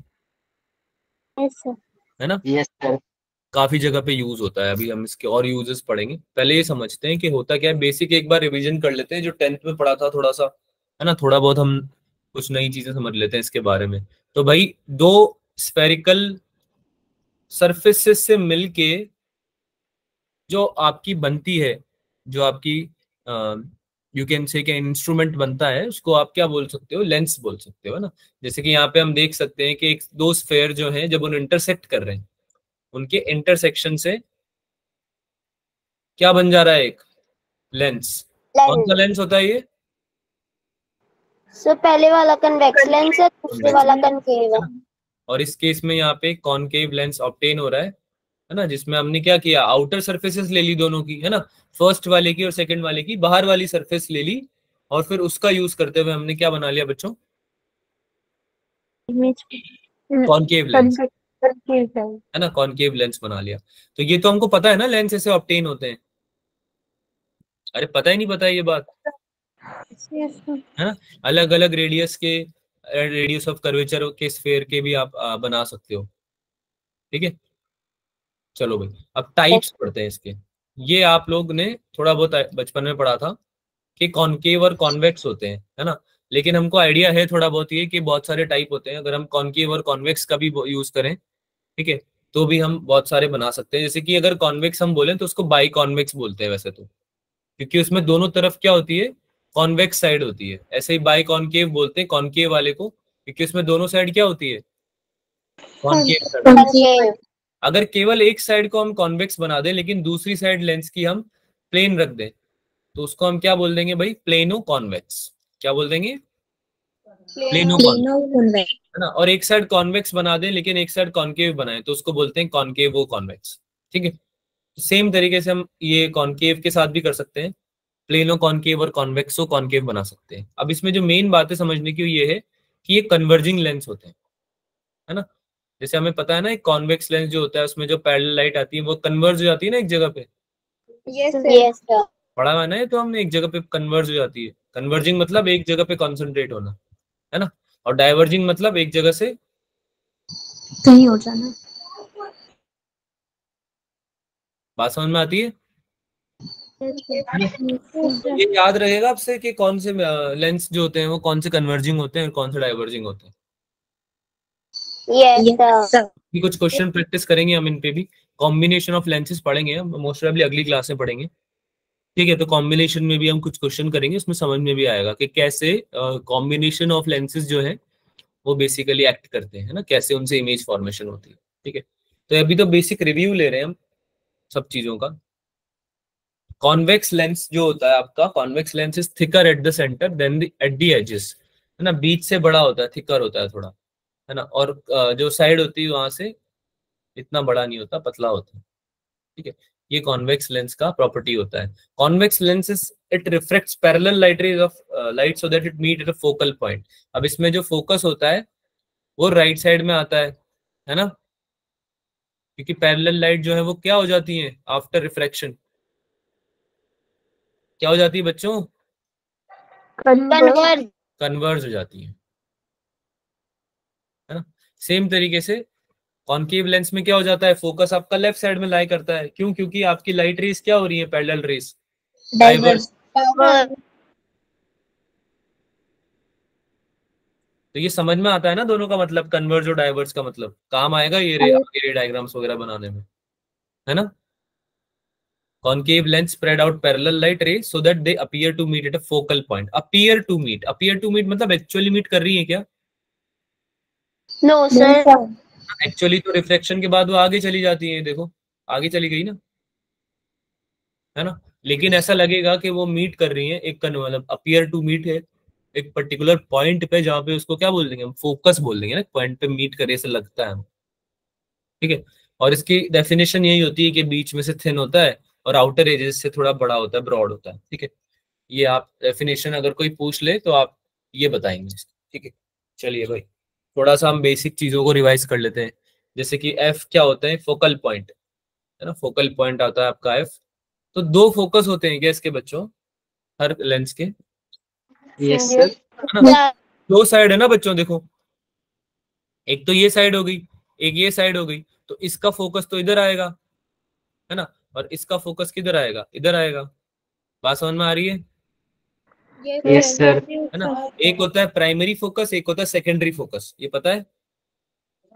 यस सर। है ना। Yes sir. काफी जगह पे यूज होता है, अभी हम इसके और यूजेस पढ़ेंगे। पहले ये समझते हैं कि होता क्या है, बेसिक एक बार रिवीजन कर लेते हैं जो 10th में पढ़ा था थोड़ा सा, है ना, थोड़ा बहुत हम कुछ नई चीजें समझ लेते हैं इसके बारे में। तो भाई दो स्फेरिकल सरफेसेस से मिलके जो आपकी बनती है, जो आपकी यू कैन से इंस्ट्रूमेंट बनता है, उसको आप क्या बोल सकते हो, लेंस बोल सकते हो, है ना। जैसे कि यहाँ पे हम देख सकते हैं कि एक दो स्फेयर जो हैं जब उन इंटरसेक्ट कर रहे हैं, उनके इंटरसेक्शन से क्या बन जा रहा है, एक लेंस। कौन सा लेंस होता है ये? सो पहले वाला कन्वेक्स लेंस है, दूसरे वाला Convex, कनकेव है है। ना? और इस केस में यहाँ पे कॉनकेव लेंस ऑब्टेन हो रहा है ना, जिसमें हमने क्या किया, आउटर सरफेसेस ले ली दोनों की, है ना, फर्स्ट वाले की और सेकंड वाले की, बाहर वाली सरफेस ले ली और फिर उसका यूज करते हुए हमने क्या बना लिया बच्चों, इमेज कॉनकेव लेंस, कनकेव है। है ना, कॉनकेव लेंस बना लिया। तो ये तो हमको पता है ना लेंस ऐसे ऑब्टेन होते हैं, अरे पता ही नहीं पता है ये बात, यस सर। है ना। अलग अलग रेडियस के, रेडियस ऑफ कर्वेचर के स्फेयर के भी आप बना सकते हो। ठीक है, चलो भाई अब टाइप्स पढ़ते हैं इसके। ये आप लोग ने थोड़ा बहुत बचपन में पढ़ा था कि कॉनकेव और कॉन्वेक्स होते हैं, है ना। लेकिन हमको आइडिया है थोड़ा बहुत ये कि बहुत सारे टाइप होते हैं। अगर हम कॉनकेव और कॉन्वेक्स का भी यूज करें, ठीक है, तो भी हम बहुत सारे बना सकते हैं। जैसे कि अगर कॉन्वेक्स हम बोलें तो उसको बाई कॉन्वेक्स बोलते हैं वैसे तो, क्योंकि उसमें दोनों तरफ क्या होती है, कॉन्वेक्स साइड होती है। ऐसे ही बाई कॉनकेव बोलते हैं कॉनकेव वाले को, क्योंकि उसमें दोनों साइड क्या होती है, कॉनकेव साइड। अगर केवल एक साइड को हम कॉन्वेक्स बना दें लेकिन दूसरी साइड लेंस की हम प्लेन रख दें, तो उसको हम क्या बोल देंगे भाई, प्लेनो कॉन्वेक्स। क्या बोल देंगे, प्लेनो कॉन्वेक्स, है ना। और एक साइड कॉन्वेक्स बना दें लेकिन एक साइड कॉनकेव बनाए, तो उसको बोलते हैं कॉनकेवो कॉन्वेक्स, ठीक है। सेम तरीके से हम ये कॉनकेव के साथ भी कर सकते हैं, प्लेनो कॉनकेव और कॉन्वेक्सो कॉनकेव बना सकते हैं। अब इसमें जो मेन बात है समझने की ये है कि ये कन्वर्जिंग लेंस होते हैं, है ना। जैसे हमें पता है ना, एक कॉन्वेक्स लेंस जो होता है उसमें जो पैरेलल लाइट आती है वो कन्वर्ज हो जाती है ना एक जगह पे, Yes, sir. पढ़ा हुआ है ना ये, तो हमने एक जगह पे कन्वर्ज हो जाती है। कन्वर्जिंग मतलब एक जगह पे कॉन्सेंट्रेट होना, है ना। और डाइवर्जिंग मतलब एक जगह से कहीं हो जाना। बात समझ में आती है। Yes, ये याद रहेगा आपसे कि कौन से लेंस जो होते हैं वो कौन से कन्वर्जिंग होते हैं और कौन से डाइवर्जिंग होते हैं। यस ये कुछ क्वेश्चन प्रैक्टिस करेंगे हम इन पे भी। कॉम्बिनेशन ऑफ लेंसेज पढ़ेंगे हम, मोस्ट प्रोबेबली अगली क्लास में पढ़ेंगे, ठीक है। तो कॉम्बिनेशन में भी हम कुछ क्वेश्चन करेंगे, उसमें समझ में भी आएगा कि कैसे कॉम्बिनेशन ऑफ लेंसेज जो है वो बेसिकली एक्ट करते हैं, है ना, कैसे उनसे इमेज फॉर्मेशन होती है, ठीक है। तो अभी तो बेसिक रिव्यू ले रहे हैं हम सब चीजों का। कॉन्वेक्स लेंस जो होता है आपका, convex lens is thicker at the centre than at the edges, है ना। बीच से बड़ा होता है, थिकर होता है थोड़ा, है ना। और जो साइड होती है वहां से इतना बड़ा नहीं होता, पतला होता है, ठीक है। ये कॉन्वेक्स लेंस का प्रॉपर्टी होता है। Convex lenses it reflects parallel light rays of light so that it meet at a focal point. अब इसमें जो फोकस होता है वो राइट साइड में आता है ना, क्योंकि पैरेलल लाइट जो है वो क्या हो जाती है आफ्टर रिफ्रैक्शन, क्या हो जाती है बच्चों, कन्वर्ज कन्वर्ज हो जाती है ना। सेम तरीके से कॉनकेव लेंस में क्या हो जाता है, फोकस आपका लेफ्ट साइड में लाई करता है। क्यों, क्योंकि आपकी लाइट रेस क्या हो रही है, पैरेलल रेस, डाइवर्ज। तो ये समझ में आता है ना दोनों का मतलब, कन्वर्ज और डाइवर्ज का मतलब काम आएगा ये डायग्राम्स वगैरह बनाने में, है ना। Concave lens spread out parallel light ray so that they appear to meet at a focal point. Appear to meet मतलब एक्चुअली मीट कर रही है क्या, नो सर एक्चुअली तो रिफ्लेक्शन के बाद वो आगे चली जाती है, देखो आगे चली गई ना, है ना। लेकिन ऐसा लगेगा कि वो मीट कर रही है, एक मतलब अपीयर टू मीट है एक पर्टिकुलर पॉइंट पे, जहां पे उसको क्या बोल देंगे हम, फोकस बोल देंगे ना, पॉइंट पे मीट करे ऐसा लगता है, ठीक है। और इसकी डेफिनेशन यही होती है कि बीच में से थिन होता है और आउटर एजेस से थोड़ा बड़ा होता है, ब्रॉड होता है, ठीक है। ये आप डेफिनेशन अगर कोई पूछ ले तो आप ये बताएंगे, ठीक है। चलिए भाई, थोड़ा सा हम बेसिक चीजों को रिवाइज कर लेते हैं। जैसे कि एफ क्या होता है, फोकल पॉइंट, है ना। फोकल पॉइंट आता है आपका एफ। तो दो फोकस होते हैं क्या इसके बच्चों, हर लेंस के, यस सर। है ना। दो साइड है ना बच्चों, देखो एक तो ये साइड हो गई, एक ये साइड हो गई। तो इसका फोकस तो इधर आएगा, है ना, और इसका फोकस किधर आएगा, इधर आएगा। बात समझ में आ रही है यस सर। है ना। एक होता है प्राइमरी फोकस, एक होता है सेकेंडरी फोकस, ये पता है।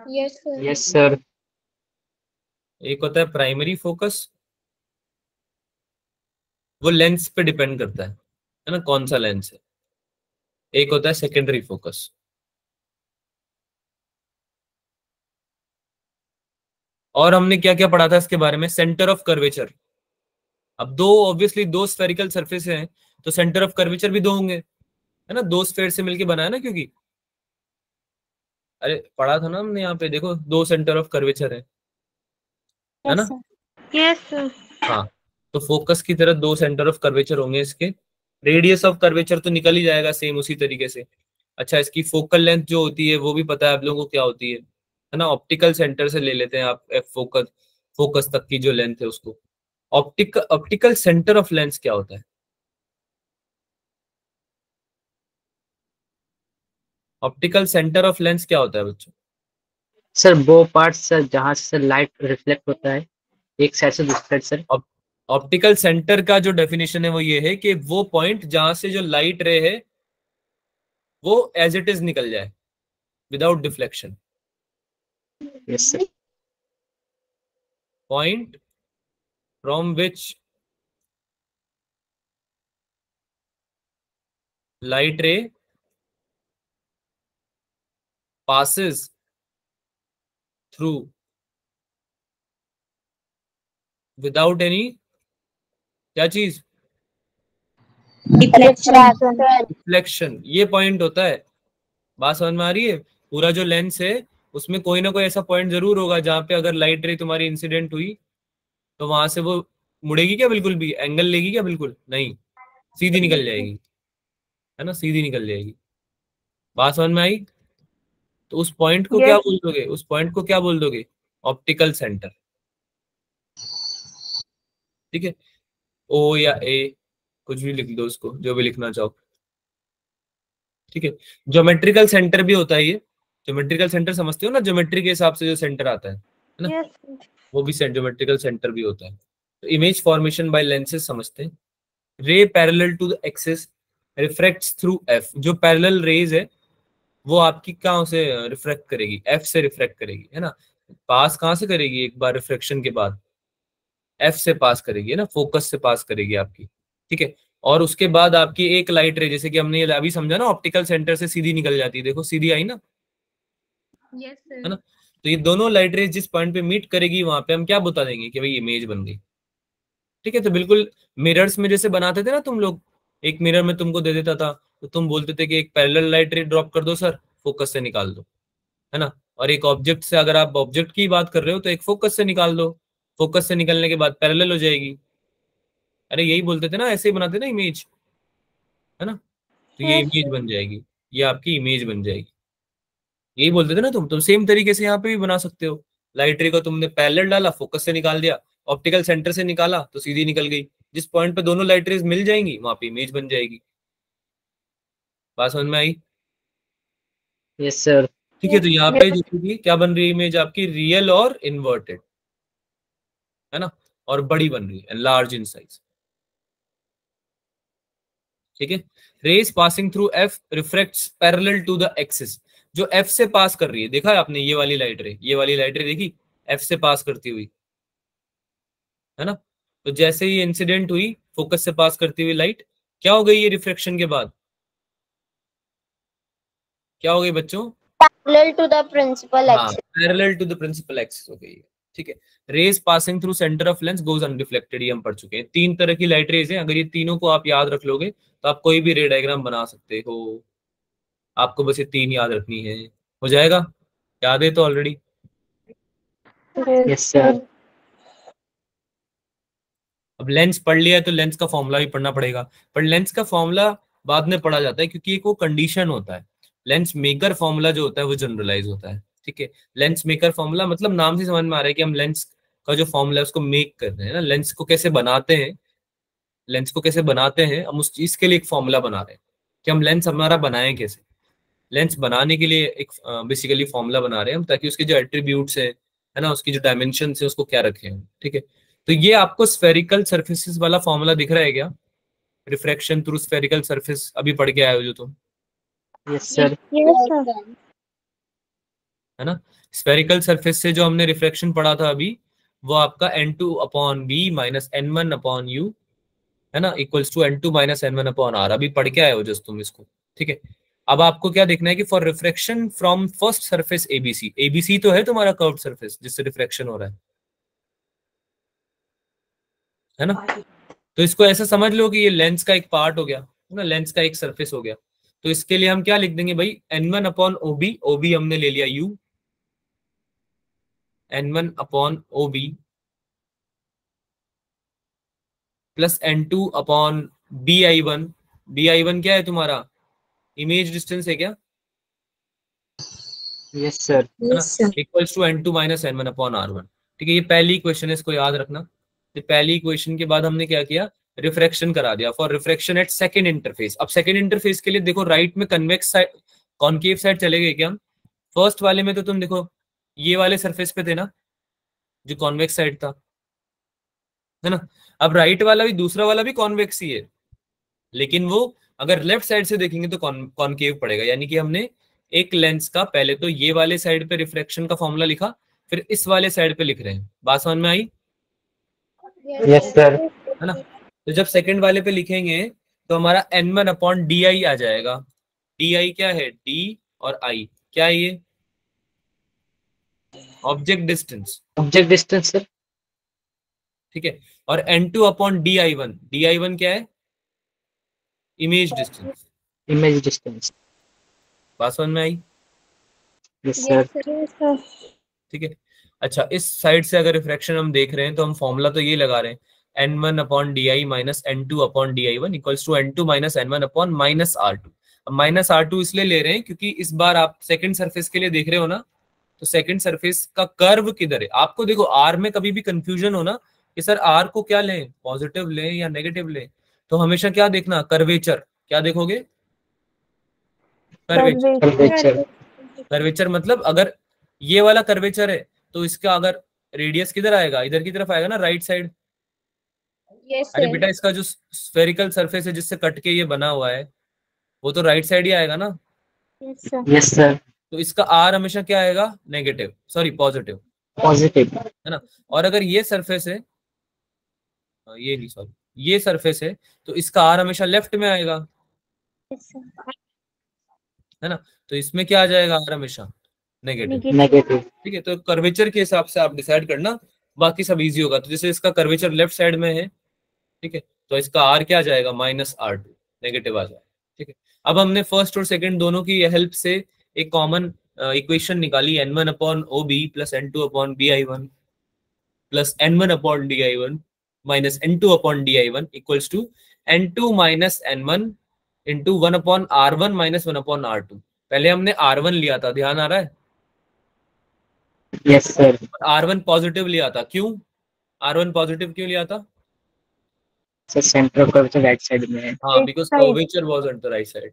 Yes, sir. Yes sir. एक होता है प्राइमरी फोकस, वो लेंस पे डिपेंड करता है ना, कौन सा लेंस है। एक होता है सेकेंडरी फोकस। और हमने क्या क्या पढ़ा था इसके बारे में, सेंटर ऑफ कर्वेचर। अब दो ऑब्वियसली दो स्फेरिकल सरफेस हैं, तो सेंटर ऑफ कर्वेचर भी दो होंगे, है ना। दो स्फेयर से मिलके बना है ना, क्योंकि अरे पढ़ा था ना हमने, यहाँ पे देखो दो सेंटर ऑफ कर्वेचर है ना। यस सर हाँ, तो फोकस की तरह दो सेंटर ऑफ कर्वेचर होंगे इसके। रेडियस ऑफ कर्वेचर तो निकल ही जाएगा सेम उसी तरीके से। अच्छा, इसकी फोकल लेंथ जो होती है वो भी पता है आप लोगों को क्या होती है ना। ऑप्टिकल सेंटर से ले लेते हैं आप एफ फोकस, फोकस तक की जो लेंथ है उसको। ऑप्टिकल सेंटर ऑफ लेंस क्या होता है, ऑप्टिकल सेंटर ऑफ लेंस क्या होता है बच्चों। सर वो पार्ट सर जहाँ से लाइट रिफ्लेक्ट होता है एक साइड से दूसरी साइड सर। ऑप्टिकल सेंटर का जो डेफिनेशन है वो ये है कि वो पॉइंट जहां से जो लाइट रे है वो एज इट इज निकल जाए without deflection. Yes, sir. Point from which light रे passes through without any क्या चीज, रिफ्रैक्शन। रिफ्लेक्शन, ये पॉइंट होता है। बात समझ में आ रही है? पूरा जो लेंस है उसमें कोई ना कोई ऐसा पॉइंट जरूर होगा जहां पे अगर लाइट रे तुम्हारी इंसिडेंट हुई तो वहां से वो मुड़ेगी क्या, बिल्कुल भी एंगल लेगी क्या, बिल्कुल नहीं, सीधी निकल जाएगी, है ना, सीधी निकल जाएगी। बात समझ में आई? तो उस पॉइंट को क्या बोल दोगे, उस पॉइंट को क्या बोल दोगे, ऑप्टिकल सेंटर। ठीक है, ओ या ए कुछ भी लिख दो उसको, जो भी लिखना चाहो। ठीक है, ज्योमेट्रिकल सेंटर भी होता है ये, ज्योमेट्रिकल सेंटर समझते हो ना, ज्योमेट्री के हिसाब से जो सेंटर आता है ना, वो भी ज्योमेट्रिकल सेंटर भी होता है। तो इमेज फॉर्मेशन बाय लेंसेज समझते हैं। Ray parallel to the axis refracts through F, जो पैरेलल रेज है वो आपकी कहाँ से रिफ्रैक्ट करेगी, एफ से रिफ्रैक्ट करेगी, है ना। पास कहाँ से करेगी, एक बार रिफ्रैक्शन के बाद एफ से पास करेगी, है ना, फोकस से पास करेगी आपकी। ठीक है, और उसके बाद आपकी एक लाइट रे, जैसे कि हमने ये अभी समझा ना, ऑप्टिकल सेंटर से सीधी निकल जाती है, देखो सीधी आई ना, Yes, है sir. ना। तो ये दोनों लाइट रेज जिस पॉइंट पे मीट करेगी वहां पे हम क्या बता देंगे कि भाई इमेज बन गई। ठीक है, तो बिल्कुल मिरर्स में जैसे बनाते थे ना तुम लोग, एक मिरर में तुमको दे देता था तो तुम बोलते थे कि एक पैरेलल लाइट रे ड्रॉप कर दो सर, फोकस से निकाल दो, है ना। और एक ऑब्जेक्ट से, अगर आप ऑब्जेक्ट की बात कर रहे हो तो एक फोकस से निकाल दो, फोकस से निकलने के बाद पैरेलल हो जाएगी। अरे यही बोलते थे ना, ऐसे ही बनाते ना इमेज, है ना। तो ये इमेज बन जाएगी, ये आपकी इमेज बन जाएगी, यही बोलते थे ना तुम सेम तरीके से यहाँ पे भी बना सकते हो। लाइट रे को तुमने पैरेलल डाला, फोकस से निकाल दिया, ऑप्टिकल सेंटर से निकाला तो सीधी निकल गई, जिस पॉइंट पे दोनों लाइट रेज मिल जाएंगी वहां पे इमेज बन जाएगी। बात समझ में आई? Yes, sir. ठीक है, तो यहाँ पे जैसे कि क्या बन रही है इमेज आपकी, रियल और इन्वर्टेड, है ना, और बड़ी बन रही है, लार्ज इन साइज। ठीक है, rays passing through F refracts parallel to the axis, जो एफ से पास कर रही है, देखा है आपने ये वाली लाइट रे, ये वाली लाइट रे देखी, एफ से पास करती हुई, है ना। तो जैसे ही इंसिडेंट हुई फोकस से पास करती हुई लाइट, क्या हो गई ये रिफ्रैक्शन के बाद, क्या हो गई बच्चों, पैरेलल टू द प्रिंसिपल हाँ axis. Parallel to the principal axis हो गई है। ठीक है, rays passing through centre of lens goes unreflected, ये हम पढ़ चुके हैं। तीन तरह की लाइट रेज हैं, अगर ये तीनों को आप याद रख लोगे तो आप कोई भी रे डायग्राम बना सकते हो, आपको बस ये तीन याद रखनी है, हो जाएगा। याद है तो ऑलरेडी। Yes, sir. अब लेंस पढ़ लिया है तो लेंस का फॉर्मूला भी पढ़ना पड़ेगा, पर लेंस का फॉर्मूला बाद में पढ़ा जाता है क्योंकि एक वो कंडीशन होता है। लेंस मेकर फॉर्मूला जो होता है वो जनरलाइज होता है। ठीक है, लेंस मेकर फॉर्मूला मतलब नाम से समझ में आ रहा है कि हम लेंस का जो फॉर्मूला है उसको मेक कर रहे हैं ना, लेंस को कैसे बनाते हैं, लेंस को कैसे बनाते हैं हम उस चीज के लिए एक फॉर्मूला बना रहे हैं कि हम लेंस हमारा बनाएं कैसे। लेंस बनाने के लिए एक बेसिकली फॉर्मूला बना रहे हैं हम, ताकि उसके जो एट्रीब्यूट्स है ना, उसकी जो डायमेंशन है उसको क्या रखें हम। ठीक है, तो ये आपको स्फेरिकल सर्फेसिस वाला फॉर्मूला दिख रहा है क्या, रिफ्रैक्शन थ्रू स्फेरिकल सरफेस अभी पढ़ के आए हो जो तुम, Yes, sir. है ना। स्फेरिकल सरफेस से जो हमने रिफ्रैक्शन पढ़ा था अभी, वो आपका n2/b माइनस n1/u, है ना, equals to n2 minus n1/r, अभी पढ़ के आए हो जस्ट तुम इसको। ठीक है, अब आपको क्या देखना है कि for refraction from first surface ABC, ABC तो है तुम्हारा कर्व्ड सरफेस जिससे रिफ्रैक्शन हो रहा है ना। तो इसको ऐसा समझ लो कि ये लेंस का एक पार्ट हो गया, है ना, लेंस का एक सरफेस हो गया। तो इसके लिए हम क्या लिख देंगे भाई, n1/ob, ob हमने ले लिया u, n1/ob plus n2/bi1, bi1 क्या है तुम्हारा, इमेज डिस्टेंस है क्या, Yes, sir. है ना, equals to n2 minus n1/r1। ठीक है, ये पहली इक्वेशन है, इसको याद रखना। तो पहली इक्वेशन के बाद हमने क्या किया, रिफ्रैक्शन करा दिया for refraction at second interface. अब सेकंड इंटरफेस के लिए देखो, राइट में कन्वेक्स साइड, कॉनकेव साइड चले गए क्या हम, फर्स्ट वाले में तो तुम देखो ये वाले सरफेस पे थे ना जो कॉन्वेक्स साइड था, है ना। अब राइट वाला भी, दूसरा वाला भी कॉन्वेक्स ही है, लेकिन वो अगर लेफ्ट साइड से देखेंगे तो कॉनकेव पड़ेगा। यानी कि हमने एक लेंस का पहले तो ये वाले साइड पे रिफ्लेक्शन का फॉर्मूला लिखा, फिर इस वाले साइड पे लिख रहे हैं। बात समझ में आई? Yes sir. है ना। तो जब सेकंड वाले पे लिखेंगे तो हमारा n1 अपॉन डी आई आ जाएगा। डी आई क्या है? डी और आई क्या है? ये object distance, object distance sir. ठीक है। और n2 upon D I one, D I one क्या है? Image distance. Image distance. बात समझ में आई? Yes sir. ठीक है। अच्छा, इस साइड से अगर रिफ्रैक्शन हम देख रहे हैं तो हम फॉर्मूला तो ये लगा रहे हैं, n1 upon D I minus n2 upon D I one equals to n2 minus n1 upon minus r2। अब माइनस r2 इसलिए ले रहे हैं क्योंकि इस बार आप सेकंड सरफेस के लिए देख रहे हो ना, तो सेकंड सरफेस का कर्व किधर है? आपको देखो r में कभी भी कंफ्यूजन हो ना कि सर r को क्या लें, पॉजिटिव लें या नेगेटिव लें, तो हमेशा क्या देखना? कर्वेचर। क्या देखोगे? कर्वेचर। कर्वेचर। कर्वेचर मतलब अगर ये वाला कर्वेचर है तो इसका अगर रेडियस किधर आएगा? इधर की तरफ आएगा ना, राइट साइड। अरे बेटा, इसका जो स्फेरिकल सरफेस है जिससे कट के ये बना हुआ है वो तो राइट साइड ही आएगा ना। Yes sir. तो इसका आर हमेशा क्या आएगा? Negative, sorry positive, positive. है ना। और अगर ये सरफेस है, ये नहीं सॉरी, ये सरफेस है तो इसका आर हमेशा लेफ्ट में आएगा, है ना। तो इसमें क्या आ जाएगा? आर हमेशा नेगेटिव। नेगेटिव। ठीक है। तो कर्वेचर के हिसाब से आप डिसाइड करना, बाकी सब इजी होगा। तो जैसे इसका कर्वेचर लेफ्ट साइड में है, ठीक है, तो इसका आर क्या आ जाएगा? माइनस r2, नेगेटिव आ जाएगा। ठीक है। अब हमने फर्स्ट और सेकंड दोनों की हेल्प से एक कॉमन इक्वेशन निकाली, n1 upon O B plus n2 upon B I one plus n1 upon D I one minus n2 upon D I one equals to n2 minus n1 into 1 upon r1 minus 1 upon r2। पहले हमने r1 लिया था, ध्यान आ रहा है? Yes sir. r1 positive लिया था। क्यों r1 पॉजिटिव क्यों लिया था? Sir centre of curvature right side में है। हाँ, because curvature was on the right side.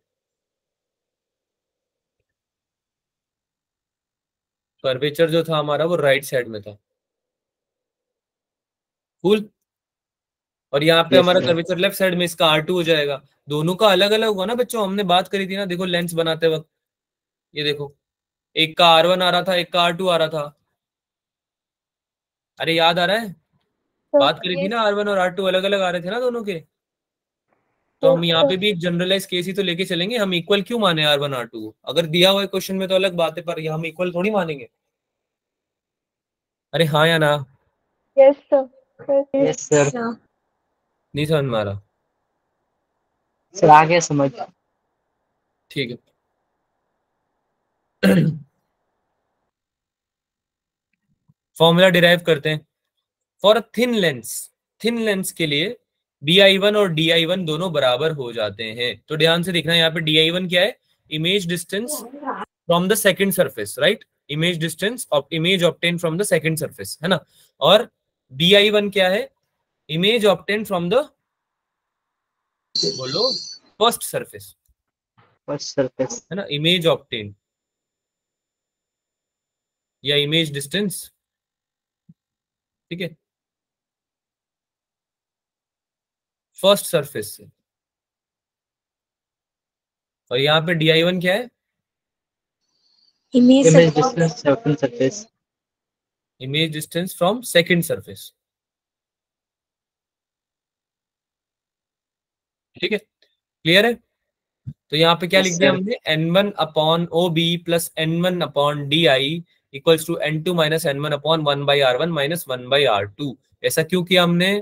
Curvature जो था हमारा वो राइट साइड में था। कूल। और यहाँ पे यस हमारा सर। कर्वेचर लेफ्ट साइड में, इसका R2 हो जाएगा। दोनों का अलग अलग होगा ना बच्चों, हमने बात करी थी ना, देखो लेंस बनाते वक्त। ये देखो, एक का R1 आ रहा था, एक का R2 आ रहा था। अरे याद आ रहा है? बात करी थी ना, R1 और R2 अलग अलग आ रहे थे ना दोनों के। तो हम यहाँ पे भी एक जनरलाइज केस ही तो लेके चलेंगे। हम इक्वल क्यों माने R1 R2 को? अगर दिया हुआ है क्वेश्चन में तो अलग बात है, पर यहाँ हम इक्वल थोड़ी मानेंगे। अरे हाँ या ना? Yes sir. नहीं समझ में आ रहा? सर आ गया समझ। ठीक है। फॉर्मूला डिराइव करते हैं for a thin lens. Thin lens के लिए बी आई वन और डी आई वन दोनों बराबर हो जाते हैं। तो ध्यान से देखना, यहाँ पे डी आई वन क्या है? Image distance from the second surface, right. Image distance of image obtain from the second surface, है ना। और बी आई वन क्या है? इमेज ऑब्टेन फ्रॉम द, बोलो, फर्स्ट सरफेस, फर्स्ट सरफेस। है ना। इमेज ऑब्टेन या इमेज डिस्टेंस, ठीक है, फर्स्ट सरफेस से। और यहाँ पे डी आई वन क्या है? Image distance second surface. Image distance from second surface, ठीक है। क्लियर है? तो यहाँ पे क्या यस लिख दिया सर। हमने? n1 upon O B plus n1 upon D I equals to n2 minus n1 upon 1 by r1 minus 1 by r2। ऐसा क्यों किया हमने?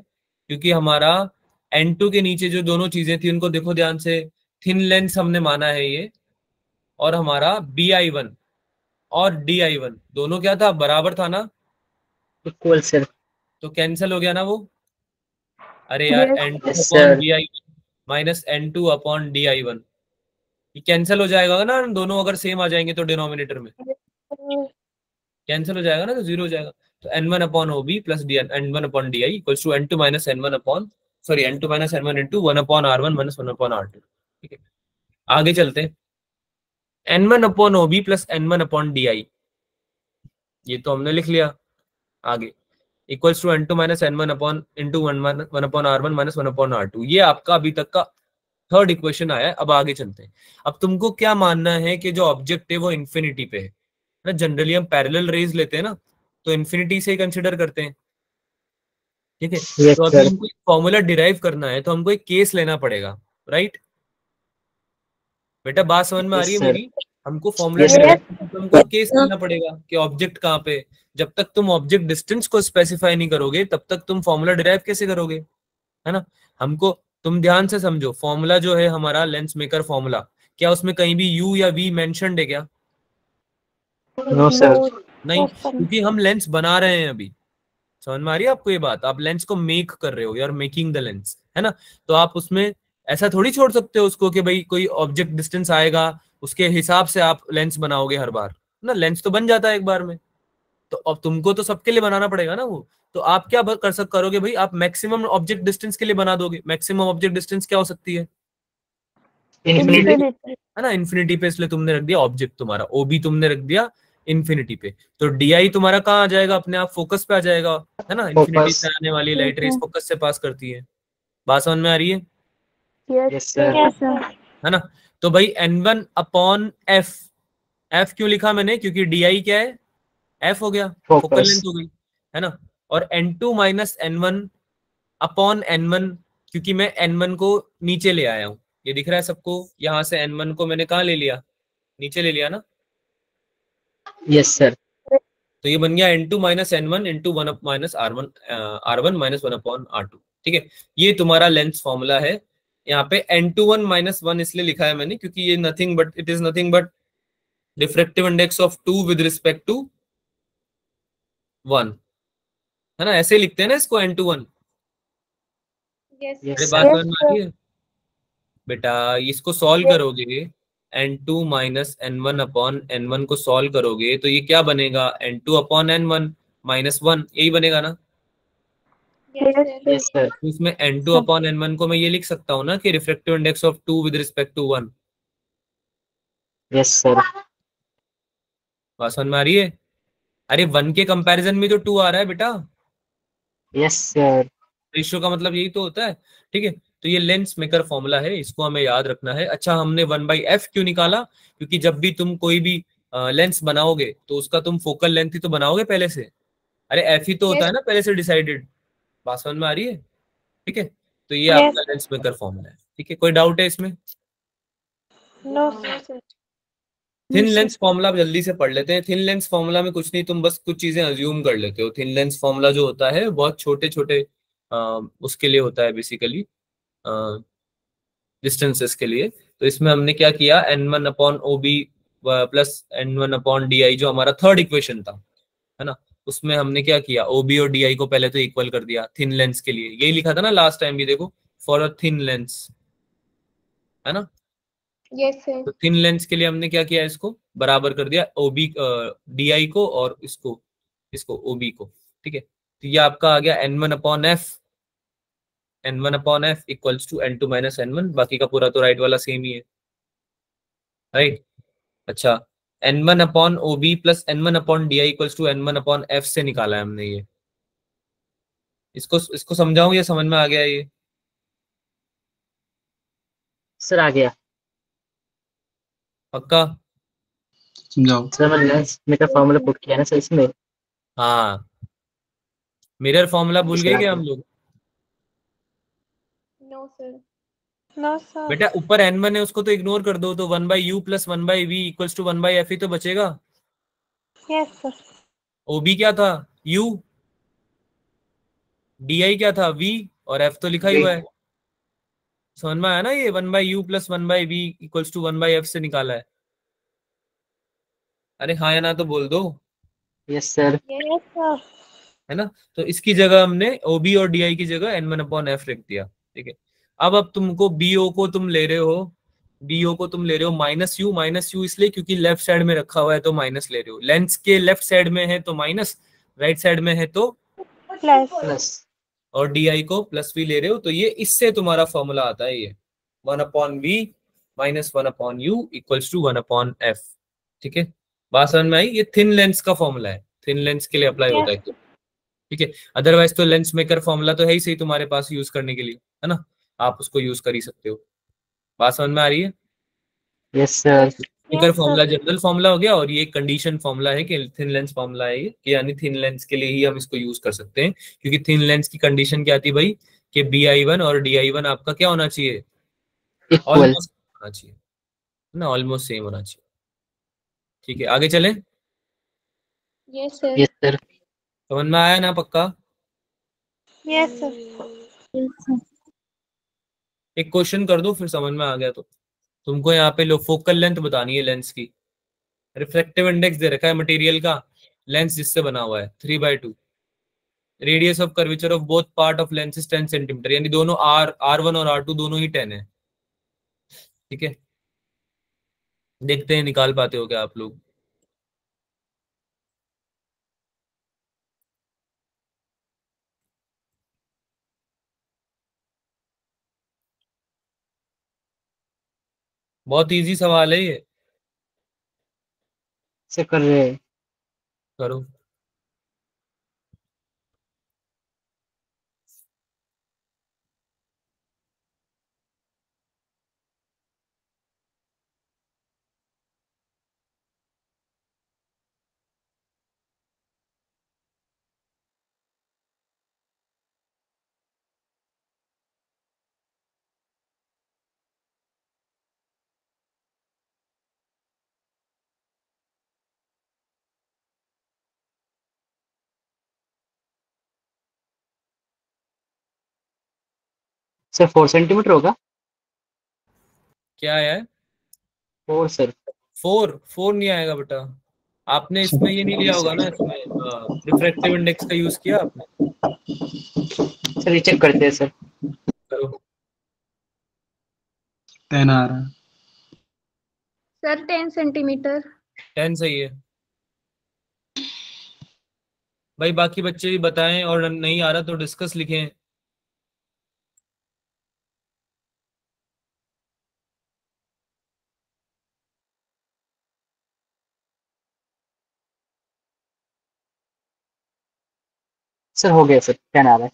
क्योंकि हमारा n2 के नीचे जो दोनों चीजें थी उनको देखो ध्यान से, थिन लेंस हमने माना है ये, और हमारा बी आई वन और डी आई वन दोनों क्या था? बराबर था ना। Equal sir. तो कैंसिल हो गया ना वो। अरे यार, n2 yes upon sir. B I minus n2 upon D I one, ये कैंसिल हो जाएगा ना, दोनों अगर सेम आ जाएंगे तो डिनोमिनेटर में कैंसिल हो जाएगा ना, तो जीरो हो जाएगा। तो n1 upon O B plus D n1 upon D I equals to n2 minus n1 upon, sorry n2 minus n1 into 1 upon r1 minus 1 upon r2। ठीक है, आगे चलते हैं। n1 upon O B plus n1 upon D I, ये तो हमने लिख लिया। आगे equals to n2 minus n1 upon into 1 upon r1 minus 1 upon r2। ये आपका अभी तक का थर्ड इक्वेशन आया है। अब आगे चलते हैं। अब तुमको क्या मानना है कि जो ऑब्जेक्ट है वो इन्फिनिटी पे है ना। जनरली हम पैरेलल रेज लेते हैं ना, तो इन्फिनिटी से ही कंसिडर करते हैं, ठीक है। यस तो अभी सर। हमको एक फॉर्मूला डिराइव करना है, तो हमको एक केस लेना पड़ेगा, राइट। बेटा बात समझ में आ रही यस है सर। मेरी। हमको फॉर्मूला यस डिराइव सर। करना है, तो हमको एक केस लेना पड़ेगा कि ऑब्जेक्ट कहाँ पे। जब तक तुम ऑब्जेक्ट डिस्टेंस को स्पेसिफाई नहीं करोगे तब तक तुम फॉर्मूला डिराइव कैसे करोगे, है ना। हमको, तुम ध्यान से समझो, फॉर्मूला जो है हमारा लेंस मेकर फॉर्मूला, क्या उसमें कहीं भी यू या वी मेंशन्ड है क्या? No sir. नहीं, क्योंकि हम लेंस बना रहे हैं अभी। समझ में आ रही है आपको ये बात? आप लेंस को मेक कर रहे हो, you are making the lens, है ना। तो आप उसमें ऐसा थोड़ी छोड़ सकते हो उसको कि भाई कोई ऑब्जेक्ट डिस्टेंस आएगा उसके हिसाब से आप लेंस बनाओगे हर बार ना। लेंस तो बन जाता है एक बार में, तो अब तुमको तो सबके लिए बनाना पड़ेगा ना वो। तो आप क्या करोगे भाई, आप मैक्सिमम ऑब्जेक्ट डिस्टेंस के लिए बना दोगे। मैक्सिमम ऑब्जेक्ट डिस्टेंस क्या हो सकती है? इन्फिनिटी। है ना, इन्फिनिटी पे, इसलिए तुमने रख दिया ऑब्जेक्ट तुम्हारा ओबी तुमने रख दिया इन्फिनिटी पे। तो डीआई तुम्हारा कहाँ आ जाएगा? अपने आप फोकस पे आ जाएगा, है ना। Infinity focus. से आने वाली लाइट रेस फोकस से पास करती है। बात समझ में आ रही है? Yes sir. है ना। तो भाई n1 अपॉन एफ, एफ क्यों लिखा मैंने? क्योंकि डी क्या है? एफ हो गया, फोकल फोकस। लेंथ हो गई, है ना। और n2 minus n1 upon n1, क्योंकि मैं n1 को नीचे ले आया हूं। ये दिख रहा है सबको? यहां से n1 को मैंने कहा ले लिया, नीचे ले लिया ना। Yes sir. तो ये बन गया n2 minus n1 into 1 minus r1 minus 1 upon r2, ठीक है। ये तुम्हारा लेंस फॉर्मूला है। यहाँ पे n21 माइनस 1 इसलिए लिखा है मैंने क्योंकि ये nothing but, it is nothing but refractive index of 2 with respect to 1, है ना। ऐसे लिखते हैं ना इसको, n21। Yes, अरे यस sir. बात सर। समझ में आ रही है बेटा? इसको सॉल्व करोगे, n2 minus n1 upon n1 को सॉल्व करोगे तो ये क्या बनेगा? n2 अपॉन n1 माइनस 1, यही बनेगा ना। Yes, sir. Yes sir. तो इसमें n2 अपॉन n1 को मैं ये लिख सकता हूँ ना कि refractive index of 2 with respect to 1। Yes sir. बात समझ में आ रही है? अरे 1 के कंपैरिजन में तो 2 आ रहा है बेटा। Yes sir. रेशियो का मतलब यही तो होता है, ठीक है। तो ये लेंस मेकर फॉर्मूला है, इसको हमें याद रखना है। अच्छा, हमने 1/f क्यों निकाला? क्योंकि जब भी तुम कोई भी लेंस बनाओगे तो उसका तुम फोकल लेंथ ही तो बनाओगे पहले से। अरे एफ ही तो होता Yes, है ना पहले से डिसाइडेड। बात समझ में आ रही है? ठीक है। तो ये yes. आपका लेंस मेकर फॉर्मूला है, ठीक है। कोई डाउट है इसमें? No, sir. Thin lens formula जल्दी से पढ़ लेते हैं। थिन लेंस फॉर्मूला में कुछ नहीं, तुम बस कुछ चीजें अज्यूम कर लेते हो। थिन लेंस फॉर्मूला जो होता है बहुत छोटे छोटे उसके लिए होता है, बेसिकली डिस्टेंसेस के लिए। तो इसमें हमने क्या किया, n1 upon O B plus n1 upon D I, जो हमारा थर्ड इक्वेशन था, है ना, उसमें हमने क्या किया, ओ बी और डी आई को पहले तो इक्वल कर दिया थिन लेंस के लिए। यही लिखा था ना लास्ट टाइम भी, देखो, फॉर अ थिन लेंस, है ना। Yes, sir. तो थिन लेंस के लिए हमने क्या किया, इसको बराबर कर दिया ओ बी डी आई को और इसको इसको ओ बी को, ठीक है। तो ये आपका आ गया n1 upon F, n1 upon F equals to n2 minus n1। बाकी का पूरा तो राइट वाला सेम ही है, राइट। अच्छा, n1 upon O B plus n1 upon D I equals to n1 upon F से निकाला है हमने ये। इसको इसको समझाऊं या समझ में आ गया ये? सर आ गया। पक्का? समझाओ। सर मैंने लेंस मेकर फॉर्मूला पुट किया ना सर इसमें। हाँ, मिरर फॉर्मूला भूल सर गए आ क्या गया। हम लोग? No, sir. No, sir. बेटा ऊपर n1 है उसको तो इग्नोर कर दो, तो 1/u plus 1/v equals to 1/f ही तो बचेगा। Yes, sir. ओबी क्या था? u, डी क्या था? v, और f तो लिखा ही हुआ है। समझ में आया ना? ये 1/u plus 1/v equals to 1/f से निकाला है। अरे हाँ या ना तो बोल दो, यस सर। Yes, sir. है ना। तो इसकी जगह हमने ओबी और डी की जगह n1 अपॉन एफ रख दिया, ठीक है। अब तुमको बीओ को तुम ले रहे हो, बीओ को तुम ले रहे हो माइनस यू इसलिए क्योंकि लेफ्ट साइड में रखा हुआ है तो माइनस ले रहे हो। लेंस के लेफ्ट साइड में है तो माइनस, राइट साइड में है तो, Plus. प्लस। और डी को प्लस वी ले रहे हो। तो ये इससे तुम्हारा फॉर्मूला आता है, ये 1/v minus 1/u equals to 1/f, ठीक है। बात समझ में आई? ये थिन लेंस का फॉर्मूला है, थिन लेंस के लिए अप्लाई होता Yes. है। ठीक है। अदरवाइज तो लेंस मेकर फॉर्मूला तो है ही सही तुम्हारे पास यूज करने के लिए, है ना, आप उसको यूज कर ही सकते हो। बात समझ में आ रही है? Yes sir. Maker Yes, sir. Formula general formula हो गया, और ये कंडीशन फॉर्मूला है कि थिन लेंस फॉर्मूला है ये, कि यानी थिन लेंस के लिए ही हम इसको यूज कर सकते हैं, क्योंकि थिन लेंस की कंडीशन क्या थी भाई, कि BI1 और DI1 आपका क्या होना चाहिए, इक्वल। ऑलमोस्ट होना चाहिए, है ना, ऑलमोस्ट सेम होना चाहिए। ठीक है, आगे चलें। Yes, sir. Yes sir. समझ में आया ना पक्का? Yes, sir. एक क्वेश्चन कर दो फिर समझ में आ गया तो। तुमको यहाँ पे लो फोकल लेंथ बतानी है लेंस की, रिफ्रैक्टिव इंडेक्स दे रखा है मटेरियल का, लेंस जिससे बना हुआ है 3/2, radius of curvature of both part of lens is 10 centimetre, यानी दोनों R1 और R2 दोनों ही 10 है। ठीक है, देखते हैं निकाल पाते हो क्या आप लोग। बहुत इजी सवाल है ये, से कर रहे हैं। करो। सर 4 सेंटीमीटर होगा। क्या है? 4 सर। 4 नहीं आएगा बेटा, आपने इसमें ये नहीं लिया होगा ना, इसमें रिफ्रैक्टिव इंडेक्स का यूज किया आपने। सर ये चेक करते हैं सर। करो। 10 आ रहा है। Sir, 10 centimeter. 10 सही है भाई, बाकी बच्चे भी बताएं, और नहीं आ रहा तो डिस्कस लिखें। सर हो गया सर, 10 आ रहा है।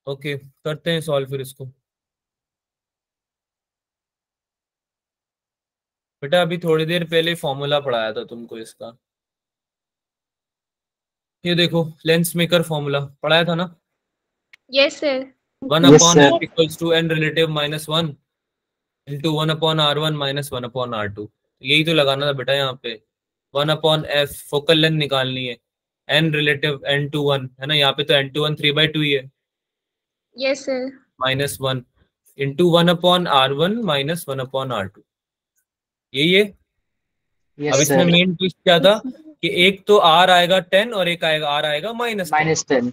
ओके, करते हैं सॉल्व फिर इसको। बेटा अभी थोड़ी देर पहले फॉर्मूला पढ़ाया था तुमको इसका, ये देखो लेंस मेकर फॉर्मूला पढ़ाया था ना, Yes, sir. 1 yes upon sir. F equals to N relative -1 into 1/R1 - 1/R2, यही तो लगाना था बेटा यहाँ पे। 1/f फोकल लेंथ निकालनी है, एन रिलेटिव n/1 है ना, यहाँ पे तो n/1 3/2 ही है, Yes, sir. -1 into 1/R1 - 1/R2, यही है। अब यस इसमें सर। मेन ट्विस्ट क्या था, कि एक तो R आएगा 10 और एक आएगा R आएगा -10, -10।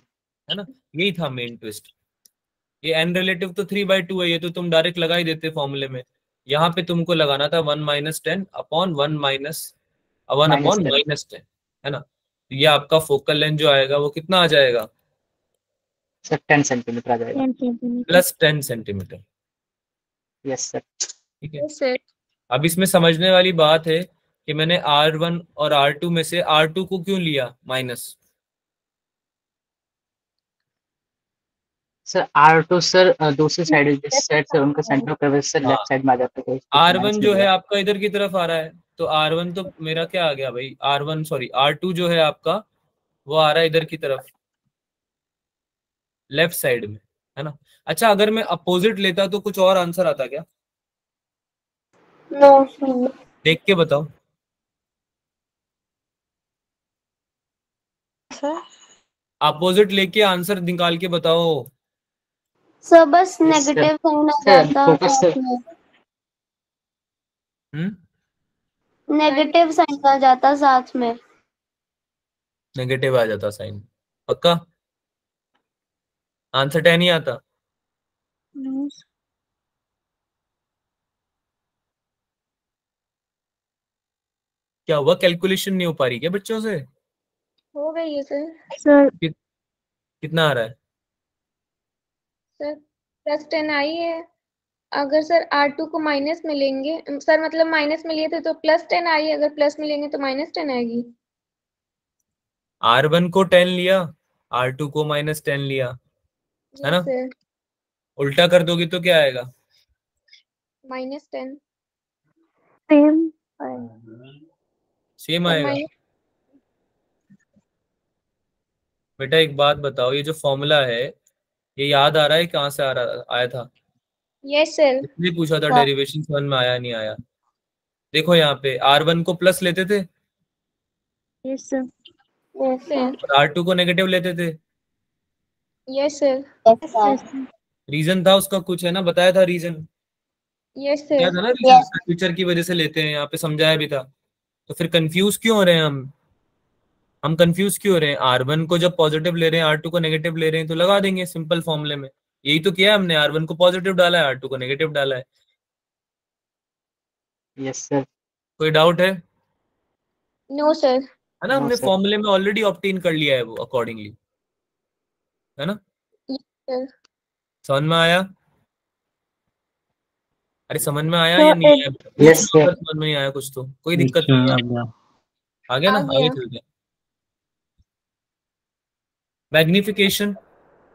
है ना, यही था मेन ट्विस्ट। ये एन रिलेटिव तो 3/2 है, ये तो तुम डायरेक्ट लगा ही देते फॉर्मूले में, यहाँ पे तुमको लगाना था 1 - 10 अपॉन 1 अपॉन -10 -10, है ना, तो ये आपका फोकल लेंथ जो आएगा वो कितना आ जाएगा, सर 10 सेंटीमीटर आ जाएगा। +10 सेंटीमीटर। Yes sir. ठीक है, Yes, sir. अब इसमें समझने वाली बात है कि मैंने R1 और R2 में से R2 को क्यों लिया माइनस। सर R2 सर दूसरी साइड, जिस साइड से उनका सेंटर ऑफ कर्वेचर हाँ, लेफ्ट साइड में आ जाता है, तो माइनस R1 मिल जो है गया। आपका इधर की तरफ आ रहा है, तो R1 तो मेरा क्या आ गया भाई, R1 सॉरी R2 जो है आपका वो आ रहा है इधर की तरफ लेफ्ट साइड में, है ना। अच्छा अगर मैं अपोजिट लेता तो कुछ और आंसर आता क्या, नो सर। देख के बताओ। Sir. अपोजिट लेके आंसर निकाल के बताओ। सर बस यस सर। नेगेटिव साइन आ सर जाता फोकस साथ सर। में, हम्म, नेगेटिव साइन आ जाता साथ में। नेगेटिव आ जाता साइन, पक्का आंसर 10 ही आता। No. क्या हुआ, कैलकुलेशन नहीं हो पा रही क्या बच्चों से? हो गई है सर। सर कितना आ रहा है? सर +10 आई है। अगर सर R2 को माइनस में लेंगे, सर मतलब माइनस में लिए थे तो +10 आई, अगर प्लस में लेंगे तो -10 आएगी। R1 को 10 लिया, R2 को -10 लिया, है यस ना? सर। उल्टा कर दोगे तो क्या आएगा? -10। सेम सेम सर आएगा। माइनस। बेटा एक बात बताओ, ये जो फॉर्मूला है ये याद आ रहा है, कहाँ से आ रहा आया था? Yes sir. इसलिए पूछा था डेरिवेशन समझ में आया नहीं आया। देखो यहाँ पे R1 को प्लस लेते थे यस सर यस सर। और R2 को नेगेटिव लेते थे। Yes sir. रीजन था उसका कुछ, है ना? बताया था रीजन, यस क्या सर। था ना रीजन? फ्यूचर की वजह से लेते हैं, यहाँ पे समझाया भी था। तो फिर कंफ्यूज क्यों हो रहे हैं हम कंफ्यूज क्यों हो रहे हैं? R1 को जब पॉजिटिव ले रहे हैं, R2 को नेगेटिव ले रहे हैं, तो लगा देंगे सिंपल फॉर्मूले में। यही तो किया है हमने, R1 को पॉजिटिव डाला है, R2 को नेगेटिव डाला है। Yes sir. कोई डाउट है? No sir. है ना? नो हमने सर। फॉर्मूले में ऑलरेडी ऑप्टेन कर लिया है वो अकॉर्डिंगली, है ना? Yes sir. समझ में आया? अरे समझ में आया या नहीं आया? पूछ यस लो सर। अगर समझ में नहीं आया कुछ तो, कोई दिक्कत अच्छा नहीं है। आ गया। आ गया ना? आ आगे गया। चलते हैं। मैग्निफिकेशन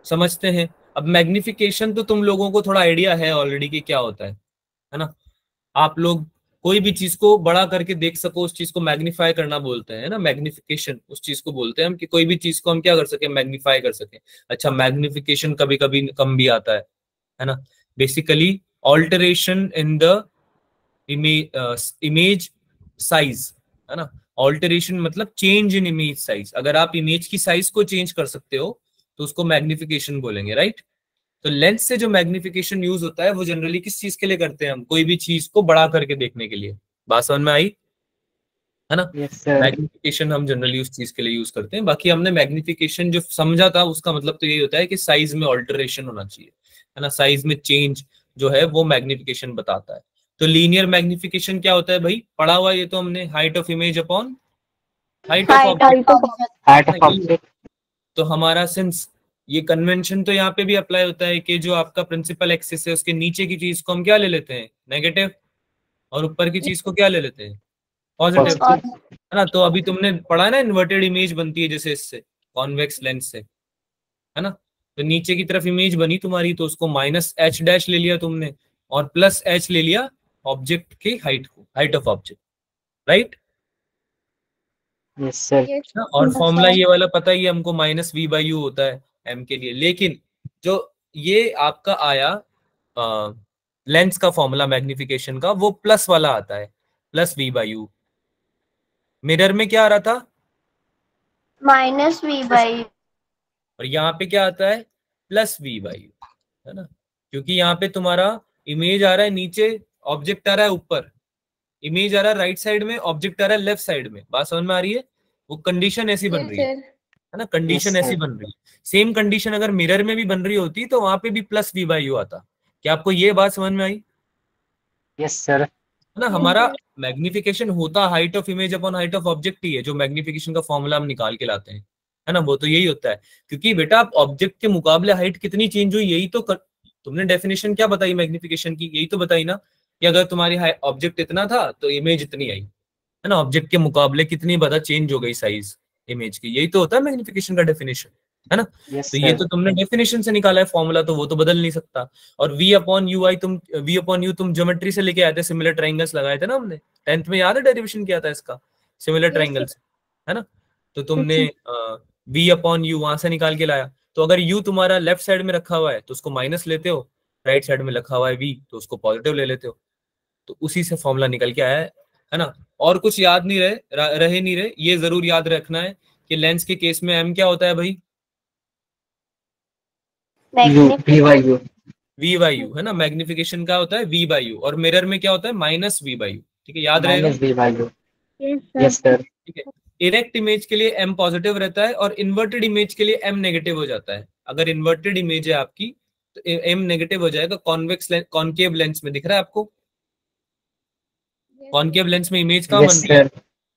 समझते हैं। अब मैग्निफिकेशन तो तुम लोगों को थोड़ा आइडिया है ऑलरेडी कि क्या होता है ना? आप लोग कोई भी चीज को बड़ा करके देख सको, उस चीज को मैग्नीफाई करना बोलते हैं, है ना? मैग्निफिकेशन उस चीज को बोलते हैं हम, कि कोई भी चीज को हम क्या कर सके, मैग्नीफाई कर सके। अच्छा, मैग्निफिकेशन कभी कभी कम भी आता है ना? Basically alteration in the image size, है ना? ऑल्टरेशन मतलब चेंज इन इमेज साइज। अगर आप इमेज की साइज को चेंज कर सकते हो तो उसको मैग्निफिकेशन बोलेंगे, राइट? तो लेंस से जो मैग्निफिकेशन यूज होता है वो जनरली किस चीज के लिए करते हैं हम? कोई भी चीज को बड़ा करके देखने के लिए। बात समझ में आई, है ना? Yes sir. मैग्निफिकेशन हम जनरली उस चीज के लिए यूज करते हैं। बाकी हमने मैग्निफिकेशन जो समझा था उसका मतलब तो यही होता है कि साइज में ऑल्टरेशन होना चाहिए, है ना? साइज में चेंज जो है वो मैग्निफिकेशन बताता है। तो लीनियर मैग्निफिकेशन क्या होता है भाई? पढ़ा हुआ ये तो हमने, height of image upon height of object. Height of object. तो हमारा सिंस ये कन्वेंशन तो यहाँ पे भी अप्लाई होता है कि जो आपका प्रिंसिपल एक्सिस है उसके नीचे की चीज को हम क्या ले लेते हैं, नेगेटिव, और ऊपर की चीज को क्या ले लेते हैं, पॉजिटिव, पॉजिटिव। है ना? तो अभी तुमने पढ़ा ना, इन्वर्टेड इमेज बनती है जैसे इससे, कॉन्वेक्स लेंस से, है ना? तो नीचे की तरफ इमेज बनी तुम्हारी, तो उसको -h' ले लिया तुमने और +h ले लिया ऑब्जेक्ट की हाइट को, height of object, right? Yes sir. Yes. और फॉर्मूला ये वाला पता ही है हमको, -v/u होता है m के लिए। लेकिन जो ये आपका आया लेंस का फॉर्मूला मैग्निफिकेशन का, वो प्लस वाला आता है, +v/u। मिरर में क्या आ रहा था? -v/u। और यहाँ पे क्या आता है? +v/u, है ना? क्योंकि यहाँ पे तुम्हारा इमेज आ रहा है नीचे, ऑब्जेक्ट आ रहा है ऊपर। इमेज आ रहा है राइट साइड में, ऑब्जेक्ट आ रहा है लेफ्ट साइड में। बात समझ में आ रही है? वो कंडीशन ऐसी बन यस रही सर। है ना? यस कंडीशन ऐसी सर। बन रही है। सेम कंडीशन अगर मिरर में भी बन रही होती तो वहां पे भी +v/u आता। क्या आपको ये बात समझ में आई? Yes sir. है ना? हमारा मैग्निफिकेशन होता height of image upon height of object ही है, जो मैग्निफिकेशन का फॉर्मूला हम निकाल के लाते हैं, है ना? वो तो यही होता है। क्योंकि बेटा आप ऑब्जेक्ट के मुकाबले हाइट कितनी चेंज हुई, यही तो तुमने डेफिनेशन क्या बताई मैग्निफिकेशन की? यही तो बताई ना, कि अगर तुम्हारी ऑब्जेक्ट इतना था तो इमेज इतनी आई, है ना? ऑब्जेक्ट के मुकाबले कितनी बड़ा चेंज हो गई साइज इमेज की, यही तो होता है मैग्निफिकेशन का डेफिनेशन, है ना? यस तो ये सर। तो तुमने डेफिनेशन से निकाला है फॉर्मूला, तो वो तो बदल नहीं सकता। और v/u तुम ज्योमेट्री से लेके आए थे, सिमिलर ट्राइंगल्स लगाए थे ना हमने 10th में, याद है? डेरिवेशन किया था इसका सिमिलर यस ट्राइंगल्स, है ना? तो तुमने v/u वहां से निकाल के लाया। तो अगर u तुम्हारा लेफ्ट साइड में रखा हुआ है तो उसको माइनस लेते हो, राइट साइड में रखा हुआ है v तो उसको पॉजिटिव ले लेते हो। तो उसी से फॉर्मूला निकल के आया है ना? और कुछ याद नहीं रहे नहीं रहे, ये जरूर याद रखना है कि लेंस के केस में m क्या होता है भाई? यू। v/u। v/u, है ना? मैग्निफिकेशन का होता है v/u, और मिरर में क्या होता है? -v/u। ठीक है, याद रहेगा? -v/u। Yes sir. ठीक है। इरेक्ट इमेज के लिए m पॉजिटिव रहता है और इन्वर्टेड इमेज के लिए m नेगेटिव हो जाता है। अगर इन्वर्टेड इमेज है आपकी तो एम नेगेटिव हो जाएगा। कॉन्वेक्स कॉनकेव लेंस में दिख रहा है आपको? कॉनकेव लेंस में इमेज कहाँ बन रही है?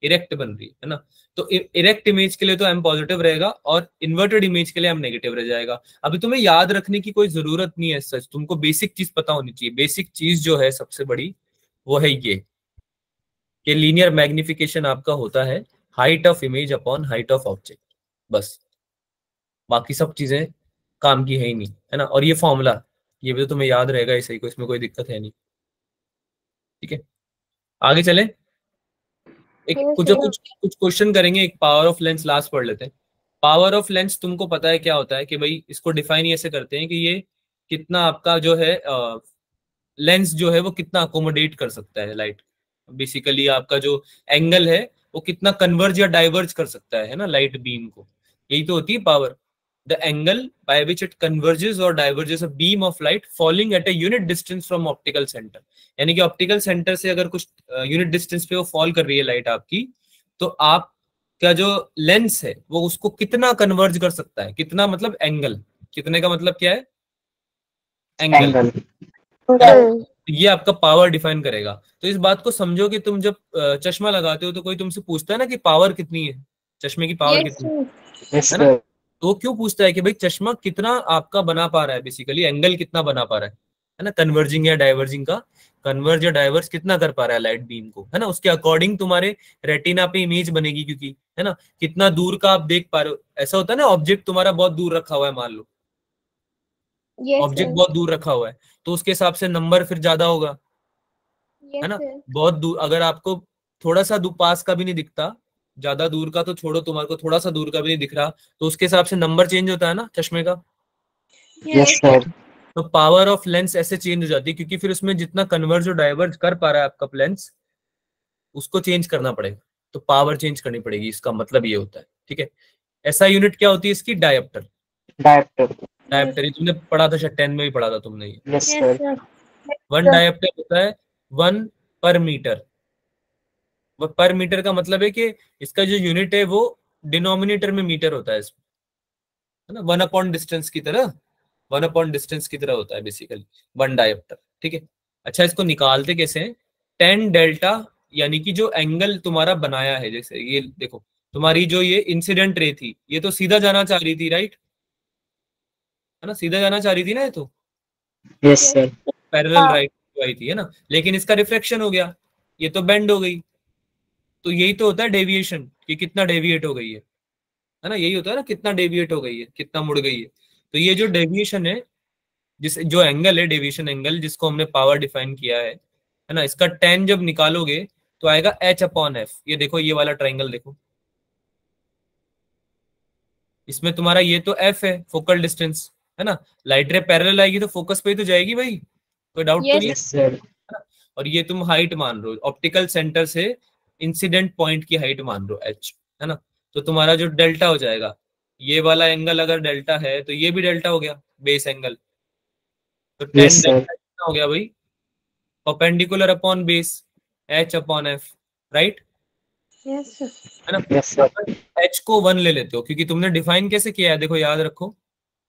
इरेक्ट बन रही है ना। तो इरेक्ट इमेज के लिए तो एम पॉजिटिव रहेगा और इन्वर्टेड इमेज के लिए एम नेगेटिव रह जाएगा। अभी तुम्हें याद रखने की कोई जरूरत नहीं है सच, तुमको बेसिक चीज पता होनी चाहिए। बेसिक चीज जो है सबसे बड़ी वो है ये कि लीनियर मैग्निफिकेशन आपका होता है height of image upon height of object, बस। बाकी सब चीजें काम की है ही नहीं, है ना। और ये फॉर्मूला ये भी तो तुम्हें याद रहेगा ऐसे ही, इसमें कोई दिक्कत है नहीं। ठीक है, आगे चले। एक कुछ क्वेश्चन करेंगे। एक पावर ऑफ लेंस लास्ट पढ़ लेते हैं। पावर ऑफ लेंस तुमको पता है क्या होता है कि भाई इसको डिफाइन ऐसे करते हैं कि ये कितना आपका जो है लेंस जो है वो कितना अकोमोडेट कर सकता है लाइट। बेसिकली आपका जो एंगल है वो कितना कन्वर्ज या डाइवर्ज कर सकता है ना लाइट बीम को, यही तो होती है power. The angle by which it converges और diverges a beam of light falling at a unit distance from optical centre. यानी कि ऑप्टिकल सेंटर से अगर कुछ यूनिट डिस्टेंस पे वो फॉल कर रही है लाइट आपकी, तो आप का जो लेंस है वो उसको कितना कन्वर्ज कर सकता है। कितना मतलब एंगल, कितने का मतलब क्या है? एंगल। ये आपका पावर डिफाइन करेगा। तो इस बात को समझो कि तुम जब चश्मा लगाते हो तो कोई तुमसे पूछता है ना कि पावर कितनी है, चश्मे की पावर कितनी है ना। तो वो क्यों पूछता है कि भाई चश्मा कितना आपका बना पा रहा है, बेसिकली एंगल कितना बना पा रहा है ना, कन्वर्जिंग या डाइवर्जिंग का, कन्वर्ज या डाइवर्स कितना कर पा रहा है लाइट बीम को, है ना। उसके अकॉर्डिंग तुम्हारे रेटिना पे इमेज बनेगी, क्योंकि है ना कितना दूर का आप देख पा रहे हो। ऐसा होता है ना, ऑब्जेक्ट तुम्हारा बहुत दूर रखा हुआ है, मान लो ऑब्जेक्ट बहुत दूर रखा हुआ है, तो उसके हिसाब से नंबर फिर ज्यादा होगा, है ना। बहुत दूर, अगर आपको थोड़ा सा पास का भी नहीं दिखता, ज्यादा दूर का तो छोड़ो, तुम्हारे को थोड़ा सा दूर का भी नहीं दिख रहा, तो उसके हिसाब से नंबर चेंज होता है ना चश्मे का। Yes sir. तो पावर ऑफ लेंस ऐसे चेंज हो जाती है, क्योंकि फिर उसमें जितना कन्वर्ज और डाइवर्ज कर पा रहा है आपका लेंस, उसको चेंज करना पड़ेगा, तो पावर चेंज करनी पड़ेगी। इसका मतलब ये होता है, ठीक है। ऐसा यूनिट क्या होती है इसकी? डायोप्टर। डायोप्टर ये तुमने पढ़ा था शायद 10 में भी पढ़ा था तुमने ये। Yes sir. 1 डायोप्टर होता है 1 पर मीटर। वो पर मीटर का मतलब है कि इसका जो यूनिट है वो डिनोमिनेटर में मीटर होता है इसमें, है ना। 1 अपॉन डिस्टेंस की तरह, 1 अपॉन डिस्टेंस की तरह होता है बेसिकली 1 डायोप्टर, ठीक है। अच्छा, इसको निकालते कैसे हैं? 10 डेल्टा, यानी कि जो एंगल तुम्हारा बनाया है, जैसे ये देखो, तुम्हारी जो ये इंसिडेंट रे थी, ये तो सीधा जाना चाह रही थी, राइट, है ना, सीधा जाना चाह रही थी ना ये तो, yes sir. Parallel right I थी, है ना। लेकिन इसका रिफ्लेक्शन हो गया, ये तो बेंड हो गई। तो यही तो होता है डेविएशन, कि कितना डेविएट हो गई है ना। यही होता है ना, कितना डेविएट हो गई है, कितना मुड़ गई है। तो ये जो डेविएशन है, जिस जो एंगल है, डेविएशन एंगल, जिसको हमने पावर डिफाइन किया है ना, इसका 10 जब निकालोगे तो आएगा h अपॉन एफ। ये देखो, ये वाला ट्राइंगल देखो, इसमें तुम्हारा ये तो f है, फोकल डिस्टेंस, है ना। लाइट रे पैरेलल आएगी तो फोकस पे ही तो जाएगी भाई, कोई डाउट तो नहीं यस सर। है। और ये तुम हाइट मान रहे हो, ऑप्टिकल सेंटर से इंसिडेंट पॉइंट की हाइट मान रहे हो h, है ना। तो तुम्हारा जो डेल्टा हो जाएगा, ये वाला एंगल अगर डेल्टा है तो ये भी डेल्टा हो गया, बेस एंगल। तो 10 डेल्टा कितना हो गया भाई? Perpendicular upon base, h upon f, right, है ना। Yes sir. h को 1 ले लेते हो, क्योंकि तुमने डिफाइन कैसे किया है, देखो याद रखो,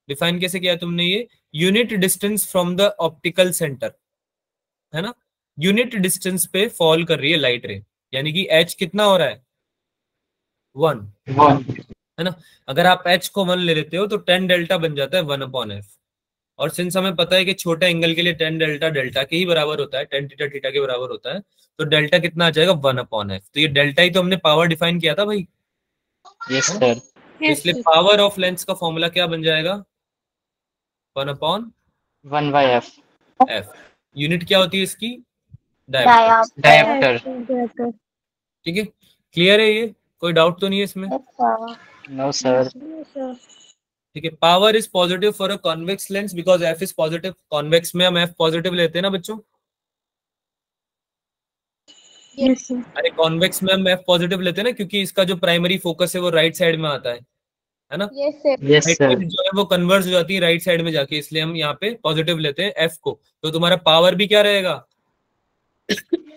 डिफाइन कैसे किया है तुमने, ये unit distance from the optical centre, है ना। यूनिट डिस्टेंस पे फॉल कर रही है लाइट रे, यानी कि h कितना हो रहा है? 1, है ना। अगर आप h को 1 ले लेते हो तो 10 डेल्टा बन जाता है 1 अपॉन f। और सिंस हमें पता है कि छोटे एंगल के लिए 10 डेल्टा डेल्टा के ही बराबर होता है, 10 थीटा थीटा के बराबर होता है, तो डेल्टा कितना आ जाएगा? 1 अपॉन f। तो ये डेल्टा ही तो हमने पावर डिफाइन किया था भाई। Yes sir. तो इसलिए पावर ऑफ लेंस का फॉर्मूला क्या बन जाएगा? 1 upon 1 by F. f। Unit क्या होती है इसकी? डायोप्टर। डायोप्टर। ठीक है, क्लियर है ये? कोई डाउट तो नहीं है इसमें? No sir. ठीक है, power is positive for a convex lens because f is positive. Convex में हम f पॉजिटिव लेते हैं ना बच्चों। अरे कॉन्वेक्स में हम f पॉजिटिव लेते हैं ना, क्योंकि इसका जो प्राइमरी फोकस है वो राइट साइड में आता है ना। Yes sir. जो है वो कन्वर्ज हो जाती है राइट साइड में जाके, इसलिए हम यहाँ पे पॉजिटिव लेते हैं f को। तो तुम्हारा पावर भी क्या रहेगा?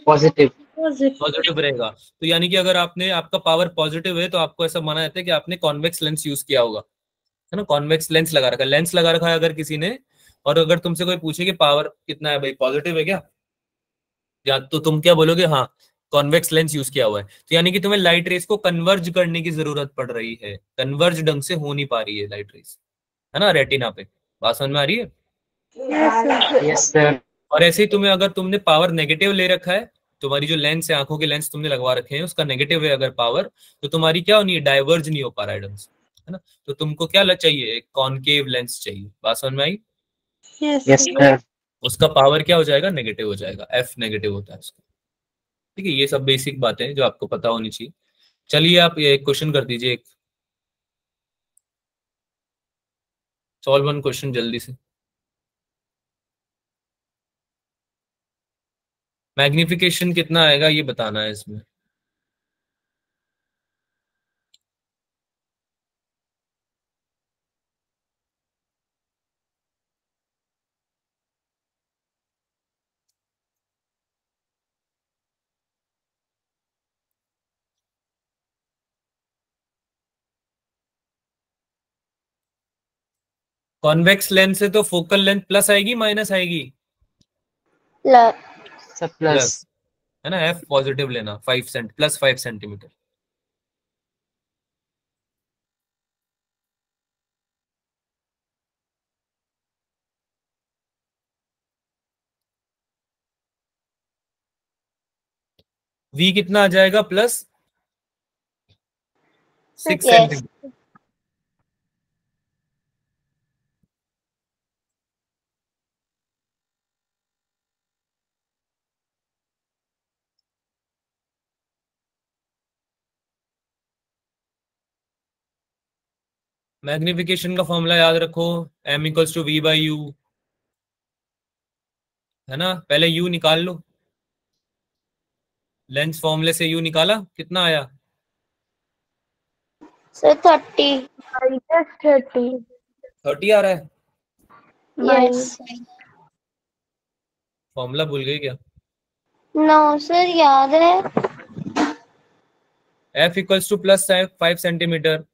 पॉजिटिव रहेगा। तो यानी कि अगर आपने, आपका पावर पॉजिटिव है, तो आपको ऐसा माना जाता है कि आपने कॉन्वेक्स लेंस यूज किया होगा, है ना। कॉन्वेक्स लेंस लगा रखा है, लेंस लगा रखा है अगर किसी ने, और अगर तुमसे कोई पूछे कि पावर कितना है भाई, पॉजिटिव है क्या, या तो तुम क्या बोलोगे, हाँ कॉन्वेक्स लेंस यूज किया हुआ है। तो यानी कि तुम्हें लाइट रेस को कन्वर्ज करने की जरूरत पड़ रही है, कन्वर्ज ढंग से हो नहीं पा रही है लाइट रेस, है ना, रेटिना पे। बात समझ में आ रही है? Yes sir. और ऐसे ही तुम्हें, अगर तुमने पावर नेगेटिव ले रखा है, तुम्हारी जो लेंस है, आंखों के लेंस तुमने लगवा रखे हैं, उसका नेगेटिव है अगर पावर, तो तुम्हारी क्या होनी है, डाइवर्ज नहीं हो पा रहा है ढंग से, है ना। तो तुमको क्या चाहिए, एक कॉनकेव लेंस चाहिए। बात समझ में आई? Yes sir. उसका पावर क्या हो जाएगा, नेगेटिव हो जाएगा, एफ नेगेटिव होता है उसका। ठीक है, ये सब बेसिक बातें हैं जो आपको पता होनी चाहिए। चलिए आप ये क्वेश्चन कर दीजिए, एक सॉल्व वन क्वेश्चन जल्दी से। मैग्निफिकेशन कितना आएगा ये बताना है इसमें। कॉन्वेक्स लेंस है तो फोकल लेंथ प्लस आएगी माइनस आएगी? Sir plus. प्लस, है ना, एफ पॉजिटिव लेना, 5 प्लस 5 सेंटीमीटर। वी कितना आ जाएगा, प्लस 6 Yes. सेंटीमीटर। मैग्निफिकेशन का फॉर्मूला याद रखो, M equals to V by U, है ना। पहले यू निकाल लो, लेंस फॉर्मूले से यू निकाला, कितना आया? Sir, 30. -30। 30 आ रहा है। Yes. फॉर्मूला भूल गए क्या? No, sir, याद है। F equals to plus 5 centimetre,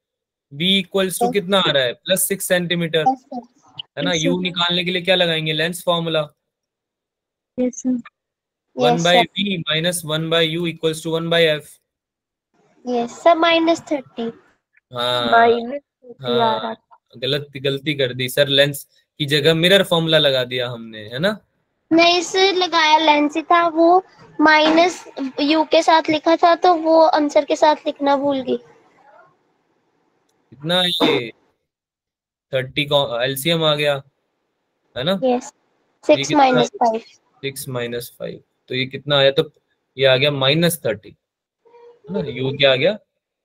B equals to कितना आ रहा है, प्लस 6 सेंटीमीटर, है ना। यू निकालने के लिए क्या लगाएंगे, लेंस फॉर्मूला, Yes, 1 बाई sir. V minus 1 by U equals to 1 by F. Yes, sir, -30. हाँ हाँ, गलती कर दी सर, लेंस की जगह मिरर फॉर्मूला लगा दिया हमने, है ना। नहीं सर, लगाया लेंस ही था, वो माइनस यू के साथ लिखा था तो वो आंसर के साथ लिखना भूल गई। कितना है ये, 30 का एलसीएम आ गया, है ना। यस, तो ये 6 कितना, - 5। 6 - 5, तो ये कितना आया, तो ये आ गया -30, है ना। यू क्या आ गया,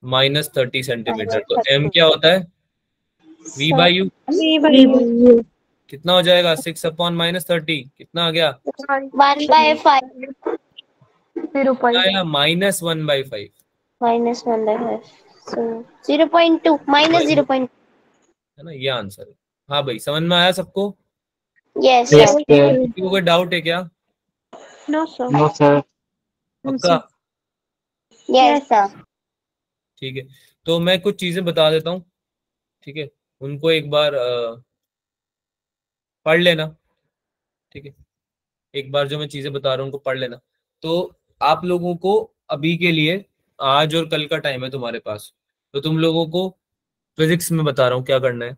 -30 सेंटीमीटर। तो एम क्या होता है, वी बाई यू, कितना हो जाएगा, 6/-30, कितना आ गया, 1/5 कितना आया, -1/5, -1/5, so 0.2 -0.2। है ना, ये आंसर है। हाँ भाई, समझ में आया सबको? Yes yes sir. सर। किसी को कोई डाउट है क्या? No sir. No sir. पक्का? Yes sir. ठीक है, तो मैं कुछ चीजें बता देता हूँ, ठीक है, उनको एक बार पढ़ लेना, ठीक है। एक बार जो मैं चीजें बता रहा हूँ उनको पढ़ लेना। तो आप लोगों को अभी के लिए, आज और कल का टाइम है तुम्हारे पास, तो तुम लोगों को फिजिक्स में बता रहा हूँ क्या करना है।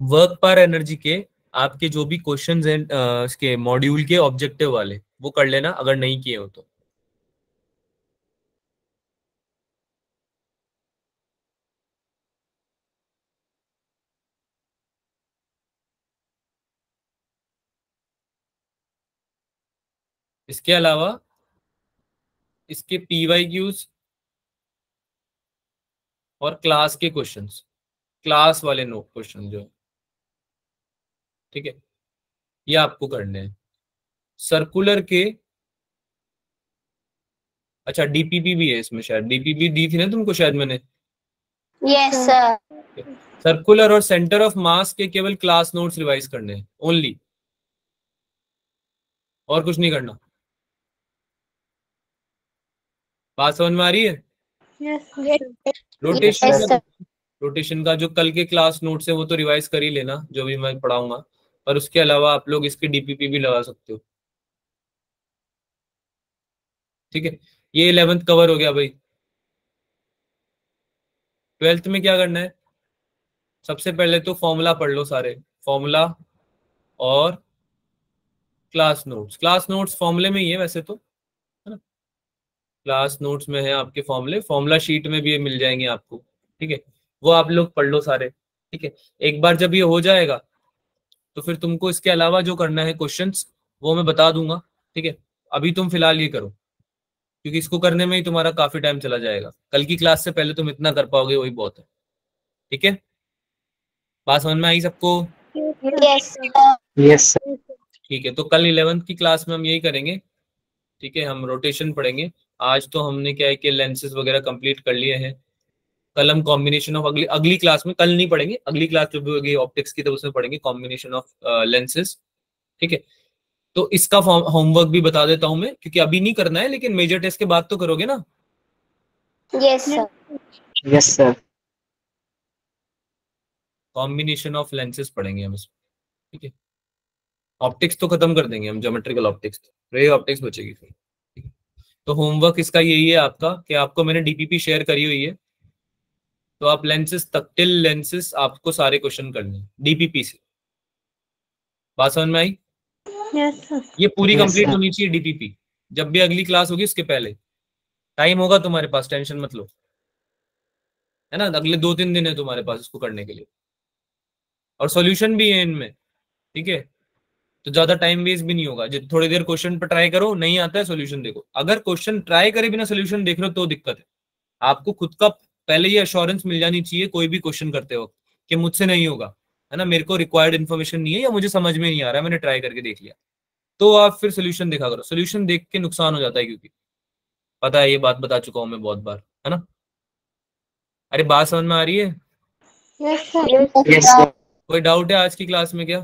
वर्क पर एनर्जी के आपके जो भी क्वेश्चंस हैं इसके मॉड्यूल के ऑब्जेक्टिव वाले, वो कर लेना अगर नहीं किए हो तो। इसके अलावा इसके PYQs और क्लास के क्वेश्चंस, क्लास वाले नो क्वेश्चन जो, ठीक है, ये आपको करने हैं। सर्कुलर के, अच्छा डीपीपी भी है इसमें, शायद डीपीपी दी थी ना तुमको शायद मैंने। Yes sir. सर्कुलर और सेंटर ऑफ मास के केवल क्लास नोट्स रिवाइज करने हैं ओनली, और कुछ नहीं करना। बात समझ में आ रही है? Yes rotation sir. का, रोटेशन का जो कल के क्लास नोट्स है वो तो रिवाइज कर ही लेना, जो भी मैं पढ़ाऊंगा। और उसके अलावा आप लोग इसके डीपीपी भी लगा सकते हो। ठीक है, ये 11th कवर हो गया भाई। 12th में क्या करना है? सबसे पहले तो फॉर्मूला पढ़ लो सारे, फॉर्मूला और क्लास नोट्स। क्लास नोट्स फॉर्मूले में ही है वैसे तो, है ना। क्लास नोट्स में है आपके फॉर्मूले, फॉर्मूला शीट में भी ये मिल जाएंगे आपको। ठीक है, वो आप लोग पढ़ लो सारे। ठीक है, एक बार जब ये हो जाएगा तो फिर तुमको इसके अलावा जो करना है क्वेश्चंस वो मैं बता दूंगा। ठीक है, अभी तुम फिलहाल ये करो, क्योंकि इसको करने में ही तुम्हारा काफी टाइम चला जाएगा। कल की क्लास से पहले तुम इतना कर पाओगे वही बहुत है। ठीक है, बात समझ में आई सबको? Yes yes sir. ठीक है, तो कल 11th की क्लास में हम यही करेंगे। ठीक है, हम रोटेशन पढ़ेंगे। आज तो हमने क्या है कि लेंसेज वगैरह कंप्लीट कर लिए हैं। कल हम कॉम्बिनेशन ऑफ, अगली अगली क्लास में, कल नहीं पढ़ेंगे, अगली क्लास जो भी होगी ऑप्टिक्स की, तो उसमें पढ़ेंगे कॉम्बिनेशन ऑफ लेंसेज। ठीक है, तो इसका होमवर्क भी बता देता हूं मैं, क्योंकि अभी नहीं करना है, लेकिन मेजर टेस्ट के बाद तो करोगे ना। Yes sir yes sir. Combination of lenses पढ़ेंगे हम इसमें। ठीक है, ऑप्टिक्स तो खत्म कर देंगे हम, ज्योमेट्रिकल ऑप्टिक्स, रे ऑप्टिक्स बचेगी फिर। ठीक है? तो होमवर्क इसका यही है आपका, कि आपको मैंने डीपीपी शेयर करी हुई है, तो आप लेंसेज तक, टिल लेंसेज आपको सारे क्वेश्चन करने हैं डीपीपी से। बात समझ में आई? यस सर ये पूरी Yes, कंप्लीट sir. होनी चाहिए डीपीपी। जब भी अगली क्लास होगी उसके पहले टाइम होगा तुम्हारे पास, टेंशन मत लो, है ना। अगले 2-3 दिन है तुम्हारे पास इसको करने के लिए, और सॉल्यूशन भी है इनमें। ठीक है, तो ज्यादा टाइम वेस्ट भी नहीं होगा। जो थोड़ी देर क्वेश्चन पर ट्राई करो, नहीं आता है सॉल्यूशन देखो। अगर क्वेश्चन ट्राई करे बिना सॉल्यूशन देख रहे हो तो दिक्कत है। आपको खुद का पहले ये अश्योरेंस मिल जानी चाहिए कोई भी क्वेश्चन करते वक्त, कि मुझसे नहीं होगा, है ना, मेरे को रिक्वायर्ड इन्फॉर्मेशन नहीं है, या मुझे समझ में नहीं आ रहा है, मैंने ट्राई करके देख लिया। तो आप फिर सोल्यूशन देखा करो। सोल्यूशन देख के नुकसान हो जाता है, क्योंकि पता है, ये बात बता चुका हूं मैं बहुत बार, है ना। अरे बात समझ में आ रही है? Yes sir Yes, sir. कोई डाउट है आज की क्लास में क्या?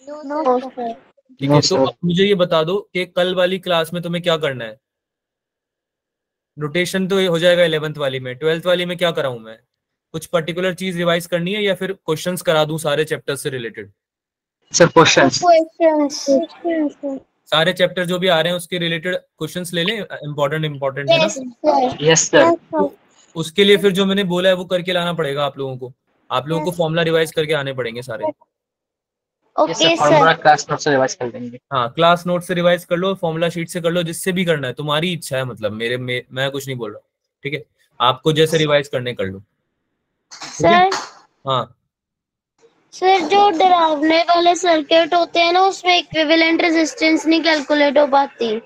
नो सर ठीक No, है, तो sir. अब मुझे ये बता दो कि कल वाली क्लास में तुम्हें क्या करना है। रोटेशन तो ये हो जाएगा 11th वाली में, 12th वाली में क्या कराऊं मैं? कुछ पर्टिकुलर चीज रिवाइज करनी है, या फिर क्वेश्चंस करा दूं सारे चैप्टर से रिलेटेड? Sir, questions. क्वेश्चंस सारे चैप्टर जो भी आ रहे हैं उसके रिलेटेड क्वेश्चंस ले लें, इंपॉर्टेंट है ना। Yes sir Yes, sir. तो उसके लिए फिर जो मैंने बोला है वो करके लाना पड़ेगा आप लोगों को। आप लोगों को फॉर्मूला रिवाइज करके आने पड़ेंगे सारे। Yes, sir. Okay sir Formula class notes से रिवाइज कर देंगे। हाँ, क्लास नोट से रिवाइज कर लो, फॉर्मूला शीट से कर लो, जिससे भी करना है, तुम्हारी इच्छा है, मतलब मैं कुछ नहीं बोल रहा। ठीक है, आपको जैसे रिवाइज करने कर लो। ठीक है, सर हाँ। सर जो डरावने वाले सर्किट होते हैं ना उसमें इक्विवेलेंट रेजिस्टेंस नहीं कैलकुलेट हो पाती।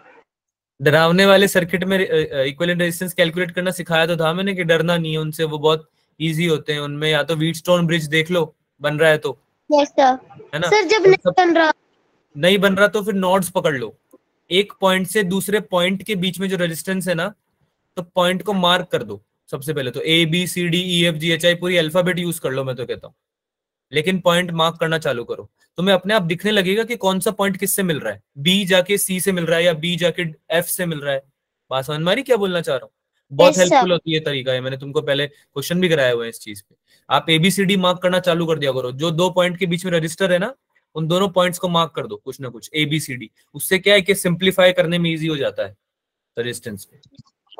डरावने वाले सर्किट में इक्विवेलेंट रेजिस्टेंस कैलकुलेट करना सिखाया तो था मैंने, कि डरना नहीं है उनसे, वो बहुत इजी होते हैं। उनमें या तो व्हीटस्टोन ब्रिज देख लो, बन रहा है तो, यस सर है ना। सर जब और नहीं बन रहा नहीं बन रहा तो फिर नोड्स पकड़ लो। एक पॉइंट से दूसरे पॉइंट के बीच में जो रेजिस्टेंस है ना, तो पॉइंट को मार्क कर दो। सबसे पहले तो ABCDEFGHI पूरी अल्फाबेट यूज कर लो, मैं तो कहता हूँ, लेकिन पॉइंट मार्क करना चालू करो। तुम्हें अपने आप दिखने लगेगा कि कौन सा पॉइंट किससे मिल रहा है, बी जाके सी से मिल रहा है या बी जाके एफ से मिल रहा है। बात समझ में आ रही क्या बोलना चाह रहा हूँ? बहुत Yes, sir. हेल्पफुल होती है तरीका है, मैंने तुमको पहले क्वेश्चन भी कराया हुआ है इस चीज पे। आप ABCD मार्क करना चालू कर दिया करो, जो 2 पॉइंट के बीच में रजिस्टर है ना, उन दोनों पॉइंट्स को मार्क कर दो कुछ ना कुछ ABCD। उससे क्या है कि सिंप्लीफाई करने में इजी हो जाता है रेजिस्टेंस पे।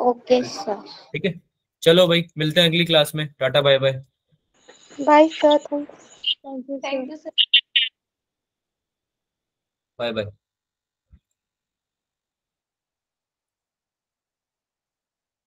ओके सर ठीक है, चलो भाई, मिलते हैं अगली क्लास में। Ta-ta bye bye. Bye sir thank you thank you sir. Bye bye.